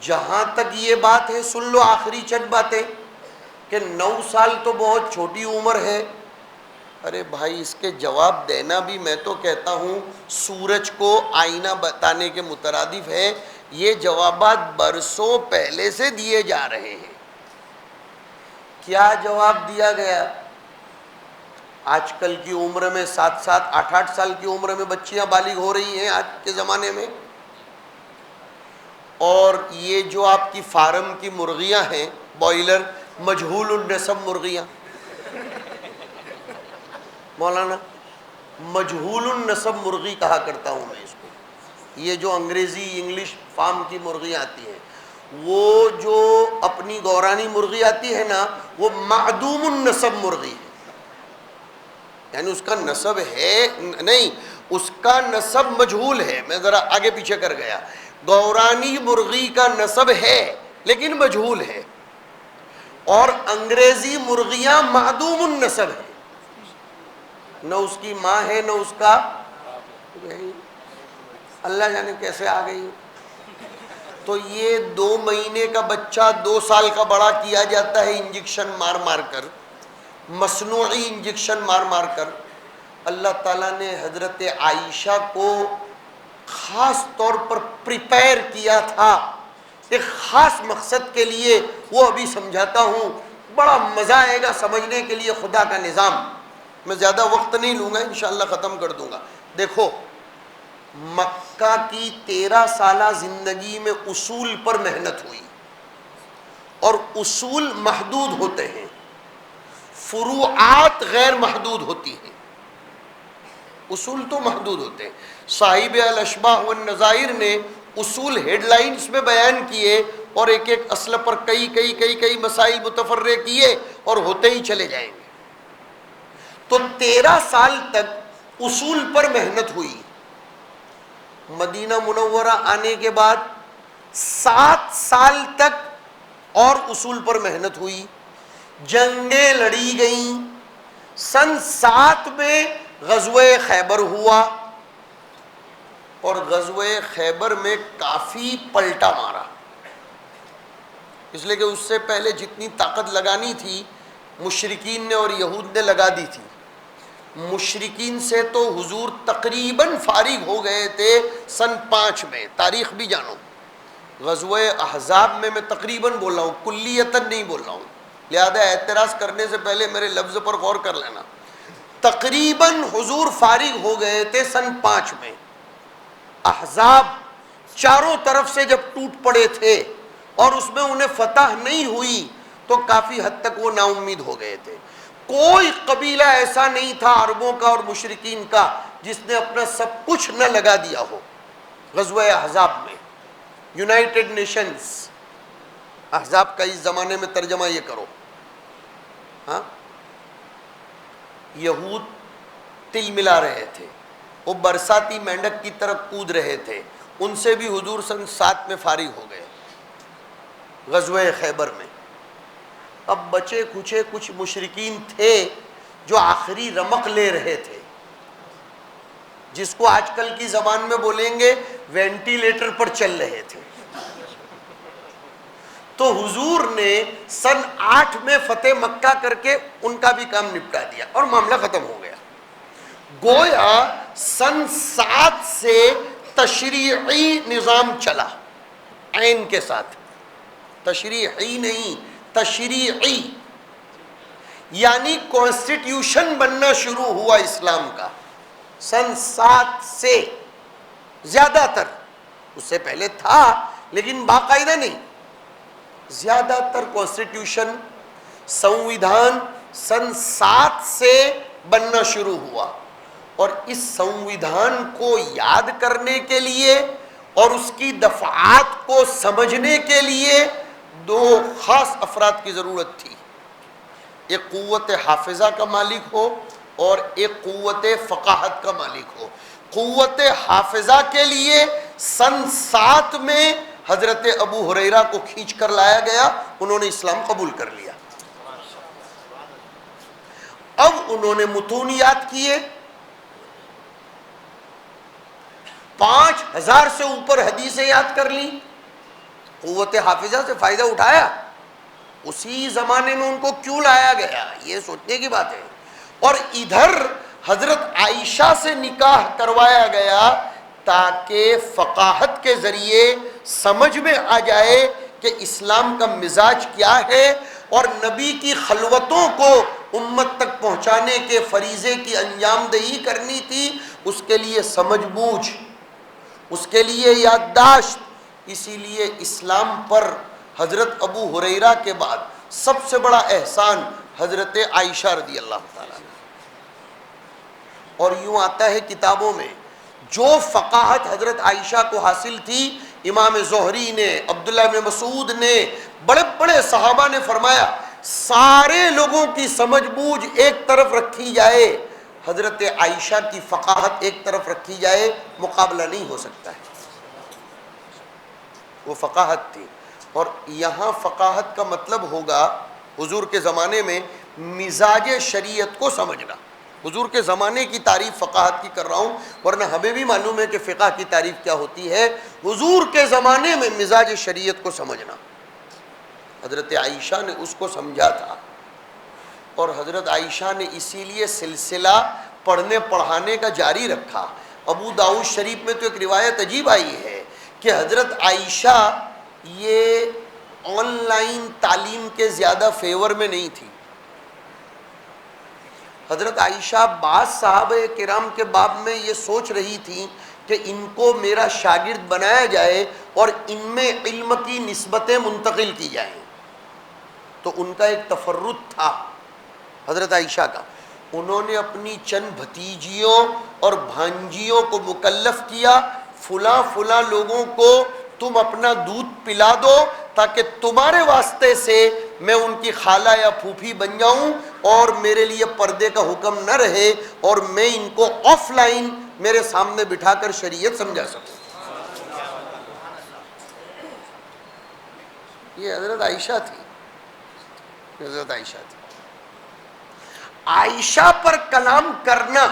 جہاں تک یہ بات ہے، سن لو آخری چند باتیں، کہ 9 سال تو بہت چھوٹی عمر ہے، ارے بھائی اس کے جواب دینا بھی میں تو کہتا ہوں سورج کو آئینہ بتانے کے مترادف ہے، یہ جوابات برسوں پہلے سے دیے جا رہے ہیں۔ کیا جواب دیا گیا؟ آج کل کی عمر میں 7-7، 8-8 سال کی عمر میں بچیاں بالغ ہو رہی ہیں آج کے زمانے میں، اور یہ جو آپ کی فارم کی مرغیاں ہیں، بوائلر، مجہول النسب مرغیاں، مولانا مجہول النسب مرغی کہا کرتا ہوں میں اس کو، یہ جو انگریزی انگلش فارم کی مرغی آتی ہے، وہ جو اپنی گورانی مرغی آتی ہے نا، وہ معدوم النسب مرغی ہے، یعنی اس کا نسب ہے نہیں، اس کا نسب مجہول ہے۔ میں ذرا آگے پیچھے کر گیا، گورانی مرغی کا نسب ہے لیکن مجہول ہے، اور انگریزی مرغیاں معدوم النسب ہے، نہ اس کی ماں ہے نہ اس کا، اللہ جانے کیسے آ گئی۔ تو یہ 2 مہینے کا بچہ 2 سال کا بڑا کیا جاتا ہے انجیکشن مار مار کر، مصنوعی انجیکشن مار مار کر۔ اللہ تعالیٰ نے حضرت عائشہ کو خاص طور پر پریپئر کیا تھا ایک خاص مقصد کے لیے، وہ ابھی سمجھاتا ہوں، بڑا مزہ آئے گا سمجھنے کے لیے خدا کا نظام۔ میں زیادہ وقت نہیں لوں گا، انشاءاللہ ختم کر دوں گا۔ دیکھو، مکہ کی 13 سالہ زندگی میں اصول پر محنت ہوئی، اور اصول محدود ہوتے ہیں، فروعات غیر محدود ہوتی ہیں، اصول تو محدود ہوتے ہیں۔ صاحب الاشباح والنظائر نے اصول ہیڈ لائنز میں بیان کیے اور ایک ایک اصل پر کئی مسائل متفرع کیے اور ہوتے ہی چلے جائیں گے. تو 13 سال تک اصول پر محنت ہوئی. مدینہ منورہ آنے کے بعد 7 سال تک اور اصول پر محنت ہوئی. جنگیں لڑی گئیں. سن 7 میں غزوہ خیبر ہوا اور غزوہ خیبر میں کافی پلٹا مارا، اس لیے کہ اس سے پہلے جتنی طاقت لگانی تھی مشرکین نے اور یہود نے لگا دی تھی. مشرکین سے تو حضور تقریباً فارغ ہو گئے تھے سن 5 میں. تاریخ بھی جانو. غزوہ احزاب میں تقریباً بول رہا ہوں، کلیتاً نہیں بول رہا ہوں، لہذا اعتراض کرنے سے پہلے میرے لفظ پر غور کر لینا. تقریباً حضور فارغ ہو گئے تھے سن 5 میں. احزاب چاروں طرف سے جب ٹوٹ پڑے تھے اور اس میں انہیں فتح نہیں ہوئی تو کافی حد تک وہ نا امید ہو گئے تھے. کوئی قبیلہ ایسا نہیں تھا عربوں کا اور مشرکین کا جس نے اپنا سب کچھ نہ لگا دیا ہو. غزوہ احزاب میں یونائٹڈ نیشنز، احزاب کا اس زمانے میں ترجمہ یہ کرو. ہاں، یہود تل ملا رہے تھے، وہ برساتی مینڈک کی طرف کود رہے تھے، ان سے بھی حضور سن 7 میں فارغ ہو گئے غزوہ خیبر میں. اب بچے کچھ مشرکین تھے جو آخری رمق لے رہے تھے، جس کو آج کل کی زبان میں بولیں گے وینٹیلیٹر پر چل رہے تھے. تو حضور نے سن 8 میں فتح مکہ کر کے ان کا بھی کام نپٹا دیا اور معاملہ ختم ہو گیا. گویا سن 7 سے تشریعی نظام چلا، عین کے ساتھ. تشریعی نہیں، تشریعی یعنی کانسٹیٹیوشن بننا شروع ہوا اسلام کا سن 7 سے. زیادہ تر اس سے پہلے تھا لیکن باقاعدہ نہیں. زیادہ تر کانسٹیٹیوشن، سنویدھان سن 7 سے بننا شروع ہوا. اور اس سنویدھان کو یاد کرنے کے لیے اور اس کی دفعات کو سمجھنے کے لیے 2 خاص افراد کی ضرورت تھی. ایک قوت حافظہ کا مالک ہو اور ایک قوت فقاہت کا مالک ہو. قوت حافظہ کے لیے سن 7 میں حضرت ابو ہریرہ کو کھینچ کر لایا گیا، انہوں نے اسلام قبول کر لیا. اب انہوں نے متون یاد کیے، 5000 سے اوپر حدیثیں یاد کر لی. قوت حافظہ سے فائدہ اٹھایا. اسی زمانے میں ان کو کیوں لایا گیا یہ سوچنے کی بات ہے. اور ادھر حضرت عائشہ سے نکاح کروایا گیا تاکہ فقاہت کے ذریعے سمجھ میں آ جائے کہ اسلام کا مزاج کیا ہے اور نبی کی خلوتوں کو امت تک پہنچانے کے فریضے کی انجام دہی کرنی تھی. اس کے لیے سمجھ بوجھ، اس کے لیے یادداشت. اسی لیے اسلام پر حضرت ابو ہریرہ کے بعد سب سے بڑا احسان حضرت عائشہ رضی اللہ تعالیٰ عنہ. اور یوں آتا ہے کتابوں میں جو فقاہت حضرت عائشہ کو حاصل تھی، امام زہری نے، عبداللہ بن مسعود نے، بڑے بڑے صحابہ نے فرمایا سارے لوگوں کی سمجھ بوجھ ایک طرف رکھی جائے، حضرت عائشہ کی فقاہت ایک طرف رکھی جائے، مقابلہ نہیں ہو سکتا ہے. وہ فقاہت تھی. اور یہاں فقاہت کا مطلب ہوگا حضور کے زمانے میں مزاج شریعت کو سمجھنا. حضور کے زمانے کی تعریف فقاہت کی کر رہا ہوں، ورنہ ہمیں بھی معلوم ہے کہ فقہ کی تعریف کیا ہوتی ہے. حضور کے زمانے میں مزاج شریعت کو سمجھنا. حضرت عائشہ نے اس کو سمجھا تھا اور حضرت عائشہ نے اسی لیے سلسلہ پڑھنے پڑھانے کا جاری رکھا. ابو داؤد شریف میں تو ایک روایت عجیب آئی ہے کہ حضرت عائشہ یہ آن لائن تعلیم کے زیادہ فیور میں نہیں تھی. حضرت عائشہ بعض صحابہ کرام کے باب میں یہ سوچ رہی تھی کہ ان کو میرا شاگرد بنایا جائے اور ان میں علم کی نسبتیں منتقل کی جائیں. تو ان کا ایک تفرد تھا حضرت عائشہ کا. انہوں نے اپنی چند بھتیجیوں اور بھانجیوں کو مکلف کیا فلاں فلاں لوگوں کو تم اپنا دودھ پلا دو تاکہ تمہارے واسطے سے میں ان کی خالہ یا پھوپھی بن جاؤں اور میرے لیے پردے کا حکم نہ رہے اور میں ان کو آف لائن میرے سامنے بٹھا کر شریعت سمجھا سکوں. یہ حضرت عائشہ تھی. حضرت عائشہ تھی. عائشہ پر کلام کرنا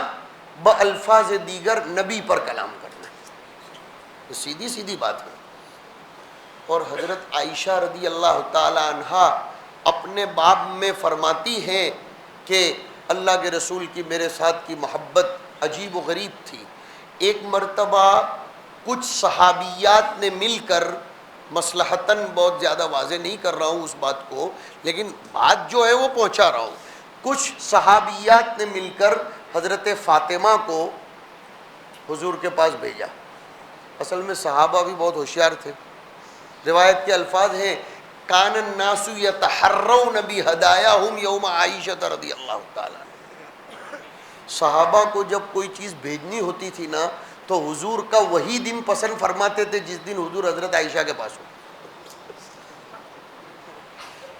بالفاظ دیگر نبی پر کلام کرنا، سیدھی سیدھی بات ہے. اور حضرت عائشہ رضی اللہ تعالی عنہا اپنے باب میں فرماتی ہیں کہ اللہ کے رسول کی میرے ساتھ کی محبت عجیب و غریب تھی. ایک مرتبہ کچھ صحابیات نے مل کر، مصلحتاً بہت زیادہ واضح نہیں کر رہا ہوں اس بات کو، لیکن بات جو ہے وہ پہنچا رہا ہوں، کچھ صحابیات نے مل کر حضرت فاطمہ کو حضور کے پاس بھیجا. اصل میں صحابہ بھی بہت ہوشیار تھے. روایت کے الفاظ ہیں کان الناس یتحرون بہدایاہم یوم عائشہ رضی اللہ تعالی عنہ. صحابہ کو جب کوئی چیز بھیجنی ہوتی تھی نا تو حضور کا وہی دن پسند فرماتے تھے جس دن حضور حضرت عائشہ کے پاس ہو.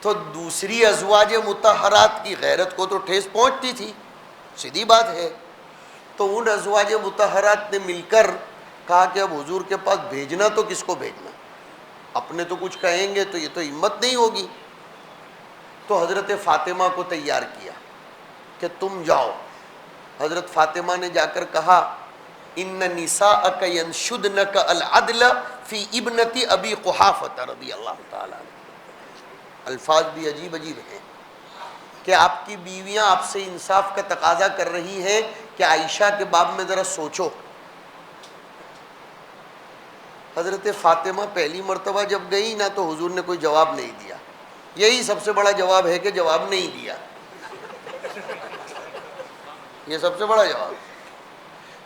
تو دوسری ازواج مطہرات کی غیرت کو تو ٹھیس پہنچتی تھی، سیدھی بات ہے. تو ان ازواج مطہرات نے مل کر کہا کہ اب حضور کے پاس بھیجنا تو کس کو بھیجنا، اپنے تو کچھ کہیں گے تو یہ تو ہمت نہیں ہوگی. تو حضرت فاطمہ کو تیار کیا کہ تم جاؤ. حضرت فاطمہ نے جا کر کہا ان نساءک ینشدنک العدل فی ابنت ابی قحافہ رضی اللہ تعالی عنہ. الفاظ بھی عجیب عجیب ہیں کہ آپ کی بیویاں آپ سے انصاف کا تقاضا کر رہی ہیں کہ عائشہ کے باب میں ذرا سوچو. حضرت فاطمہ پہلی مرتبہ جب گئی نا تو حضور نے کوئی جواب نہیں دیا. یہی سب سے بڑا جواب ہے کہ جواب نہیں دیا، یہ سب سے بڑا جواب.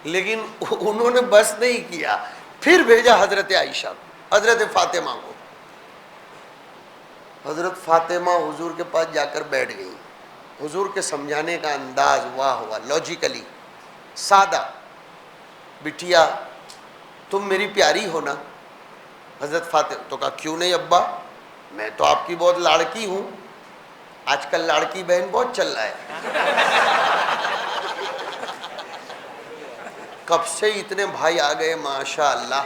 لیکن انہوں نے بس نہیں کیا، پھر بھیجا حضرت عائشہ کو، حضرت فاطمہ کو. حضرت فاطمہ حضور کے پاس جا کر بیٹھ گئی. حضور کے سمجھانے کا انداز واہ ہوا، لاجیکلی سادہ. بٹیا تم میری پیاری ہو نا؟ حضرت فاطمہ تو کہا کیوں نہیں ابا، میں تو آپ کی بہت لاڑکی ہوں. آج کل لاڑکی بہن بہت چل رہا ہے. کب سے اتنے بھائی آ گئے ماشاء اللہ،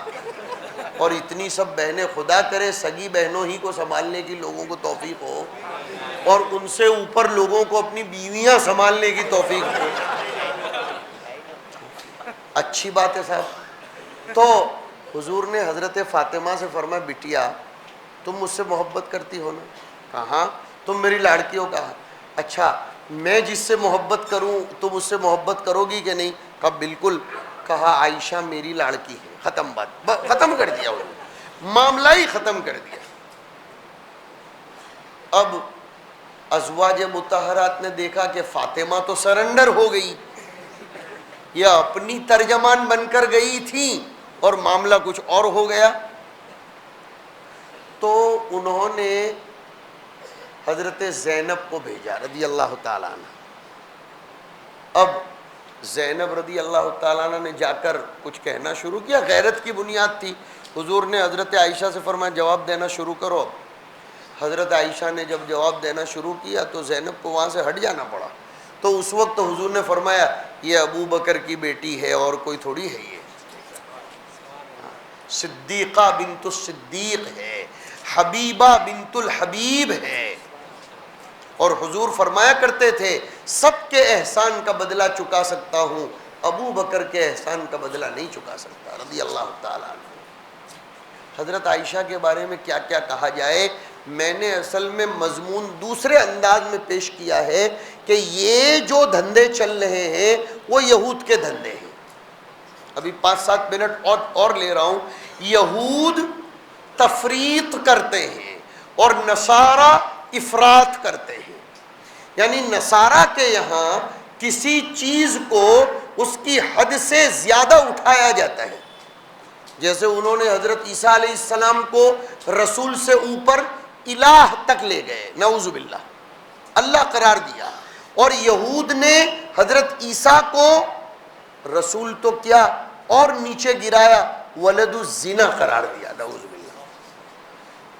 اور اتنی سب بہنیں. خدا کرے سگی بہنوں ہی کو سنبھالنے کی لوگوں کو توفیق ہو، اور ان سے اوپر لوگوں کو اپنی بیویاں سنبھالنے کی توفیق ہو. اچھی بات ہے صاحب. تو حضور نے حضرت فاطمہ سے فرمایا بٹیا تم مجھ سے محبت کرتی ہو نا؟ کہا ہاں. تم میری لاڑکی ہو؟ کہا اچھا میں جس سے محبت کروں تم اس سے محبت کرو گی کہ نہیں؟ کہا بالکل. کہا عائشہ میری لاڑکی ہے. ختم بات، ختم کر دیا انہوں نے، معاملہ ہی ختم کر دیا. اب ازواج مطہرات نے دیکھا کہ فاطمہ تو سرنڈر ہو گئی، یہ اپنی ترجمان بن کر گئی تھی اور معاملہ کچھ اور ہو گیا. تو انہوں نے حضرت زینب کو بھیجا رضی اللہ تعالیٰ عنہ. اب زینب رضی اللہ تعالیٰ عنہ نے جا کر کچھ کہنا شروع کیا. غیرت کی بنیاد تھی. حضور نے حضرت عائشہ سے فرمایا جواب دینا شروع کرو. حضرت عائشہ نے جب جواب دینا شروع کیا تو زینب کو وہاں سے ہٹ جانا پڑا. تو اس وقت حضور نے فرمایا یہ ابو بکر کی بیٹی ہے اور کوئی تھوڑی ہے، یہ صدیقہ بنت الصدیق ہے، حبیبہ بنت الحبیب ہے. اور حضور فرمایا کرتے تھے سب کے احسان کا بدلہ چکا سکتا ہوں، ابو بکر کے احسان کا بدلہ نہیں چکا سکتا رضی اللہ تعالیٰ عنہ. حضرت عائشہ کے بارے میں کیا کیا کہا جائے. میں نے اصل میں مضمون دوسرے انداز میں پیش کیا ہے کہ یہ جو دھندے چل رہے ہیں وہ یہود کے دھندے ہیں. ابھی 5-7 منٹ اور لے رہا ہوں. یہود تفریط کرتے ہیں اور نصارہ افراط کرتے ہیں. یعنی نصارہ کے یہاں کسی چیز کو اس کی حد سے زیادہ اٹھایا جاتا ہے. جیسے انہوں نے حضرت عیسیٰ علیہ السلام کو رسول سے اوپر الہ تک لے گئے، نعوذ باللہ، اللہ قرار دیا. اور یہود نے حضرت عیسیٰ کو رسول تو کیا اور نیچے گرایا، ولد الزنا قرار دیا، نعوذ باللہ۔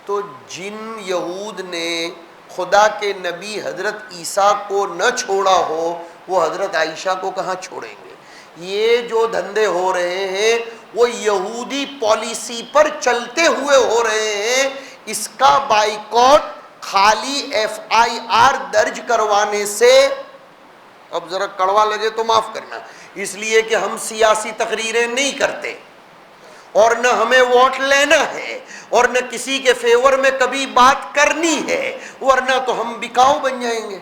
تو جن یہود نے خدا کے نبی حضرت عیسیٰ کو نہ چھوڑا ہو وہ حضرت عائشہ کو کہاں چھوڑیں گے؟ یہ جو دھندے ہو رہے ہیں وہ یہودی پالیسی پر چلتے ہوئے ہو رہے ہیں۔ اس کا بائیکاٹ خالی FIR درج کروانے سے، اب ذرا کڑوا لگے تو معاف کرنا، اس لیے کہ ہم سیاسی تقریریں نہیں کرتے اور نہ ہمیں ووٹ لینا ہے اور نہ کسی کے فیور میں کبھی بات کرنی ہے، ورنہ تو ہم بکاؤ بن جائیں گے۔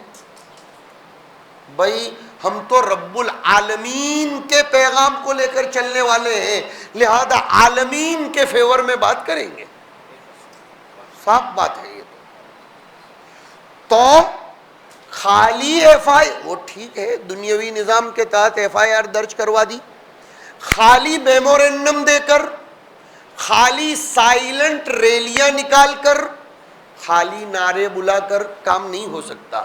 بھائی ہم تو رب العالمین کے پیغام کو لے کر چلنے والے ہیں، لہذا عالمین کے فیور میں بات کریں گے، صاف بات ہے یہ۔ تو خالی وہ ٹھیک ہے دنیاوی نظام کے تحت FIR درج کروا دی، خالی میمورینڈم دے کر، خالی سائلنٹ ریلیاں نکال کر، خالی نعرے بلا کر کام نہیں ہو سکتا۔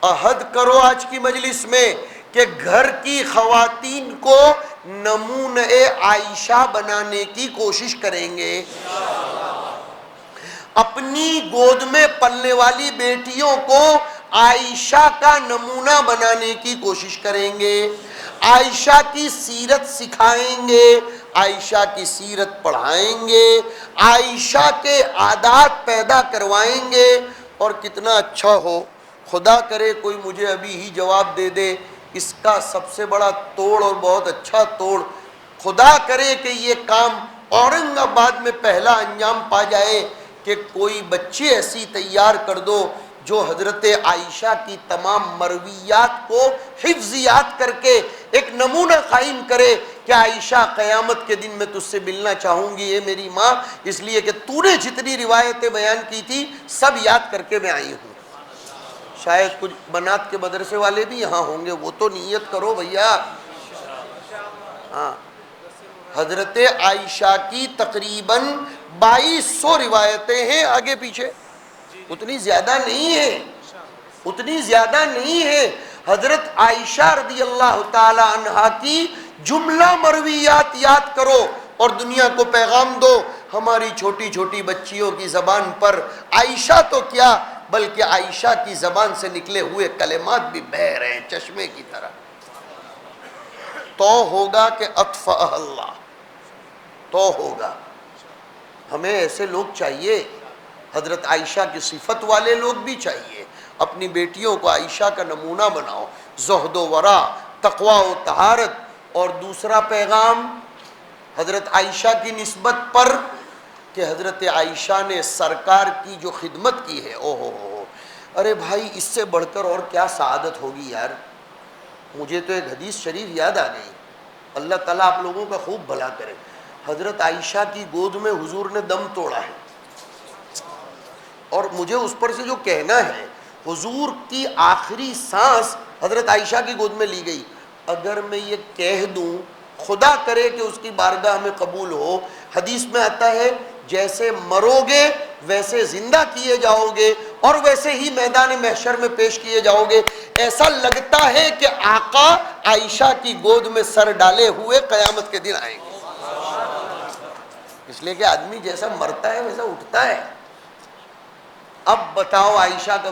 عہد کرو آج کی مجلس میں کہ گھر کی خواتین کو نمونہ عائشہ بنانے کی کوشش کریں گے، اپنی گود میں پلنے والی بیٹیوں کو عائشہ کا نمونہ بنانے کی کوشش کریں گے، عائشہ کی سیرت سکھائیں گے، عائشہ کی سیرت پڑھائیں گے، عائشہ کے عادات پیدا کروائیں گے۔ اور کتنا اچھا ہو، خدا کرے کوئی مجھے ابھی ہی جواب دے دے، اس کا سب سے بڑا توڑ اور بہت اچھا توڑ، خدا کرے کہ یہ کام اورنگ آباد میں پہلا انجام پا جائے کہ کوئی بچی ایسی تیار کر دو جو حضرت عائشہ کی تمام مرویات کو حفظ یاد کر کے ایک نمونہ قائم کرے کہ عائشہ قیامت کے دن میں تجھ سے ملنا چاہوں گی اے میری ماں، اس لیے کہ تو نے جتنی روایتیں بیان کی تھی سب یاد کر کے میں آئی ہوں۔ شاید کچھ بنات کے مدرسے والے بھی یہاں ہوں گے، وہ تو نیت کرو بھیا۔ ہاں، حضرت عائشہ کی تقریباً 2200 روایتیں ہیں آگے پیچھے، اتنی زیادہ نہیں ہے، اتنی زیادہ نہیں ہے۔ حضرت عائشہ رضی اللہ تعالی عنہا کی جملہ مرویات یاد کرو اور دنیا کو پیغام دو، ہماری چھوٹی چھوٹی بچیوں کی زبان پر عائشہ تو کیا بلکہ عائشہ کی زبان سے نکلے ہوئے کلمات بھی بہہ رہے ہیں چشمے کی طرح۔ تو ہوگا کہ اطفأ اللہ، تو ہوگا۔ ہمیں ایسے لوگ چاہیے، حضرت عائشہ کی صفت والے لوگ بھی چاہیے۔ اپنی بیٹیوں کو عائشہ کا نمونہ بناؤ، زہد و ورع، تقوی و طہارت۔ اور دوسرا پیغام حضرت عائشہ کی نسبت پر کہ حضرت عائشہ نے سرکار کی جو خدمت کی ہے، او ہو، ارے بھائی اس سے بڑھ کر اور کیا سعادت ہوگی یار۔ مجھے تو ایک حدیث شریف یاد آ گئی، اللہ تعالیٰ آپ لوگوں کا خوب بھلا کرے۔ حضرت عائشہ کی گود میں حضور نے دم توڑا ہے، اور مجھے اس پر سے جو کہنا ہے، حضور کی آخری سانس حضرت عائشہ کی گود میں لی گئی۔ اگر میں یہ کہہ دوں، خدا کرے کہ اس کی بارگاہ میں قبول ہو، حدیث میں آتا ہے جیسے مرو گے ویسے زندہ کیے جاؤ گے اور ویسے ہی میدان محشر میں پیش کیے جاؤ گے۔ ایسا لگتا ہے کہ آقا عائشہ کی گود میں سر ڈالے ہوئے قیامت کے دن آئیں گے، اس لیے کہ آدمی جیسا مرتا ہے ویسا اٹھتا ہے۔ اب بتاؤ عائشہ کا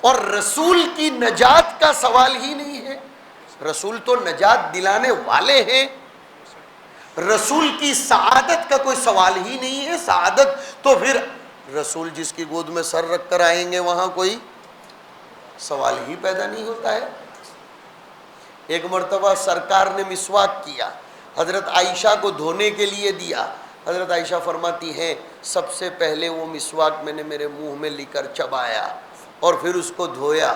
اور رسول کی نجات کا سوال ہی نہیں ہے، رسول تو نجات دلانے والے ہیں، رسول کی سعادت کا کوئی سوال ہی نہیں ہے۔ سعادت تو پھر رسول جس کی گود میں سر رکھ کر آئیں گے وہاں کوئی سوال ہی پیدا نہیں ہوتا ہے۔ ایک مرتبہ سرکار نے مسواک کیا، حضرت عائشہ کو دھونے کے لیے دیا۔ حضرت عائشہ فرماتی ہیں سب سے پہلے وہ مسواک میں نے میرے منہ میں لے کر چبایا اور پھر اس کو دھویا۔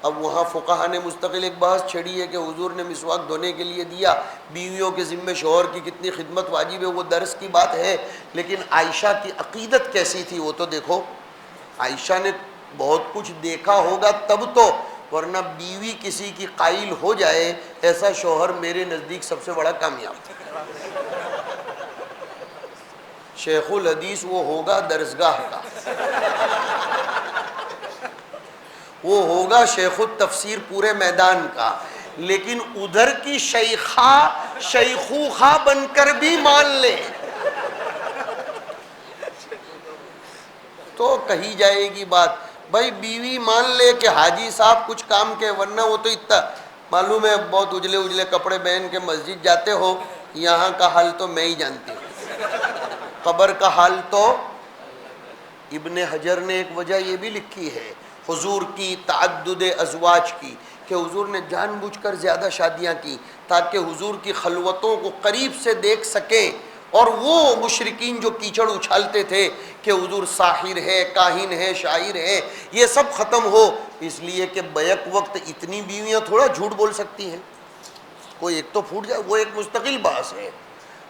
اب وہاں فقہا نے مستقل ایک بحث چھڑی ہے کہ حضور نے مسواک دھونے کے لیے دیا، بیویوں کے ذمہ شوہر کی کتنی خدمت واجب ہے وہ درس کی بات ہے، لیکن عائشہ کی عقیدت کیسی تھی وہ تو دیکھو۔ عائشہ نے بہت کچھ دیکھا ہوگا تب تو، ورنہ بیوی کسی کی قائل ہو جائے ایسا شوہر میرے نزدیک سب سے بڑا کامیاب۔ شیخ الحدیث وہ ہوگا درسگاہ کا، وہ ہوگا شیخ التفسیر پورے میدان کا، لیکن ادھر کی شیخہ شیخوخہ بن کر بھی مان لے تو کہی جائے گی بات. بھائی بیوی مان لے کہ حاجی صاحب کچھ کام کے، ورنہ وہ تو اتنا معلوم ہے بہت اجلے اجلے کپڑے پہن کے مسجد جاتے ہو. یہاں کا حال تو میں ہی جانتی ہوں، قبر کا حال تو. ابن حجر نے ایک وجہ یہ بھی لکھی ہے حضور کی تعدد ازواج کی، کہ حضور نے جان بوجھ کر زیادہ شادیاں کی تاکہ حضور کی خلوتوں کو قریب سے دیکھ سکیں، اور وہ مشرکین جو کیچڑ اچھالتے تھے کہ حضور ساحر ہے، کاہن ہے، شاعر ہے، یہ سب ختم ہو. اس لیے کہ بیک وقت اتنی بیویاں تھوڑا جھوٹ بول سکتی ہیں، کوئی ایک تو پھوٹ جائے، وہ ایک مستقل بحث ہے.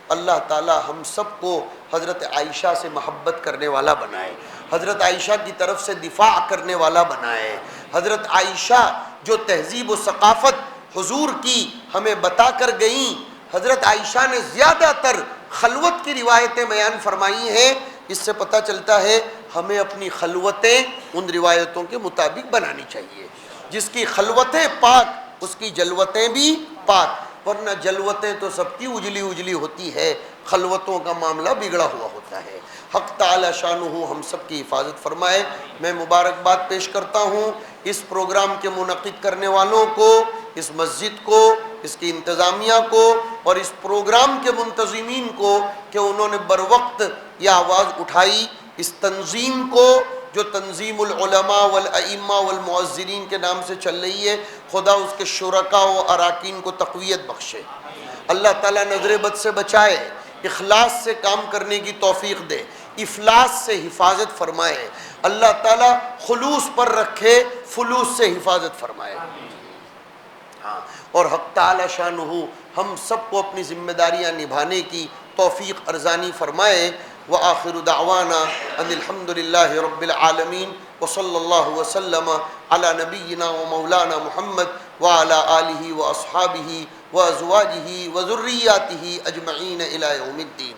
اللہ تعالی ہم سب کو حضرت عائشہ سے محبت کرنے والا بنائے، حضرت عائشہ کی طرف سے دفاع کرنے والا بنائے. حضرت عائشہ جو تہذیب و ثقافت حضور کی ہمیں بتا کر گئیں، حضرت عائشہ نے زیادہ تر خلوت کی روایتیں بیان فرمائی ہیں. اس سے پتہ چلتا ہے ہمیں اپنی خلوتیں ان روایتوں کے مطابق بنانی چاہیے. جس کی خلوتیں پاک اس کی جلوتیں بھی پاک، ورنہ جلوتیں تو سب کی اجلی اجلی ہوتی ہے، خلوتوں کا معاملہ بگڑا ہوا ہوتا ہے. حق تعالی شانہ ہم سب کی حفاظت فرمائے. میں مبارکباد پیش کرتا ہوں اس پروگرام کے منعقد کرنے والوں کو، اس مسجد کو، اس کی انتظامیہ کو، اور اس پروگرام کے منتظمین کو کہ انہوں نے بروقت یہ آواز اٹھائی. اس تنظیم کو جو تنظیم العلماء والائمہ والمعذرین کے نام سے چل رہی ہے، خدا اس کے شرکاء و اراکین کو تقویت بخشے. اللہ تعالیٰ نظر بد سے بچائے، اخلاص سے کام کرنے کی توفیق دے، افلاس سے حفاظت فرمائے. اللہ تعالیٰ خلوص پر رکھے، فلوس سے حفاظت فرمائے. ہاں، اور حق تعالی شانہ ہم سب کو اپنی ذمہ داریاں نبھانے کی توفیق ارزانی فرمائے. وآخر دعوانا ان الحمد للہ رب العالمین وصلی اللہ وسلم علی نبینا و مولانا محمد وعلی آلہ و اصحابہ و ازواجہ و ذریاتہ اجمعین الی یوم الدین.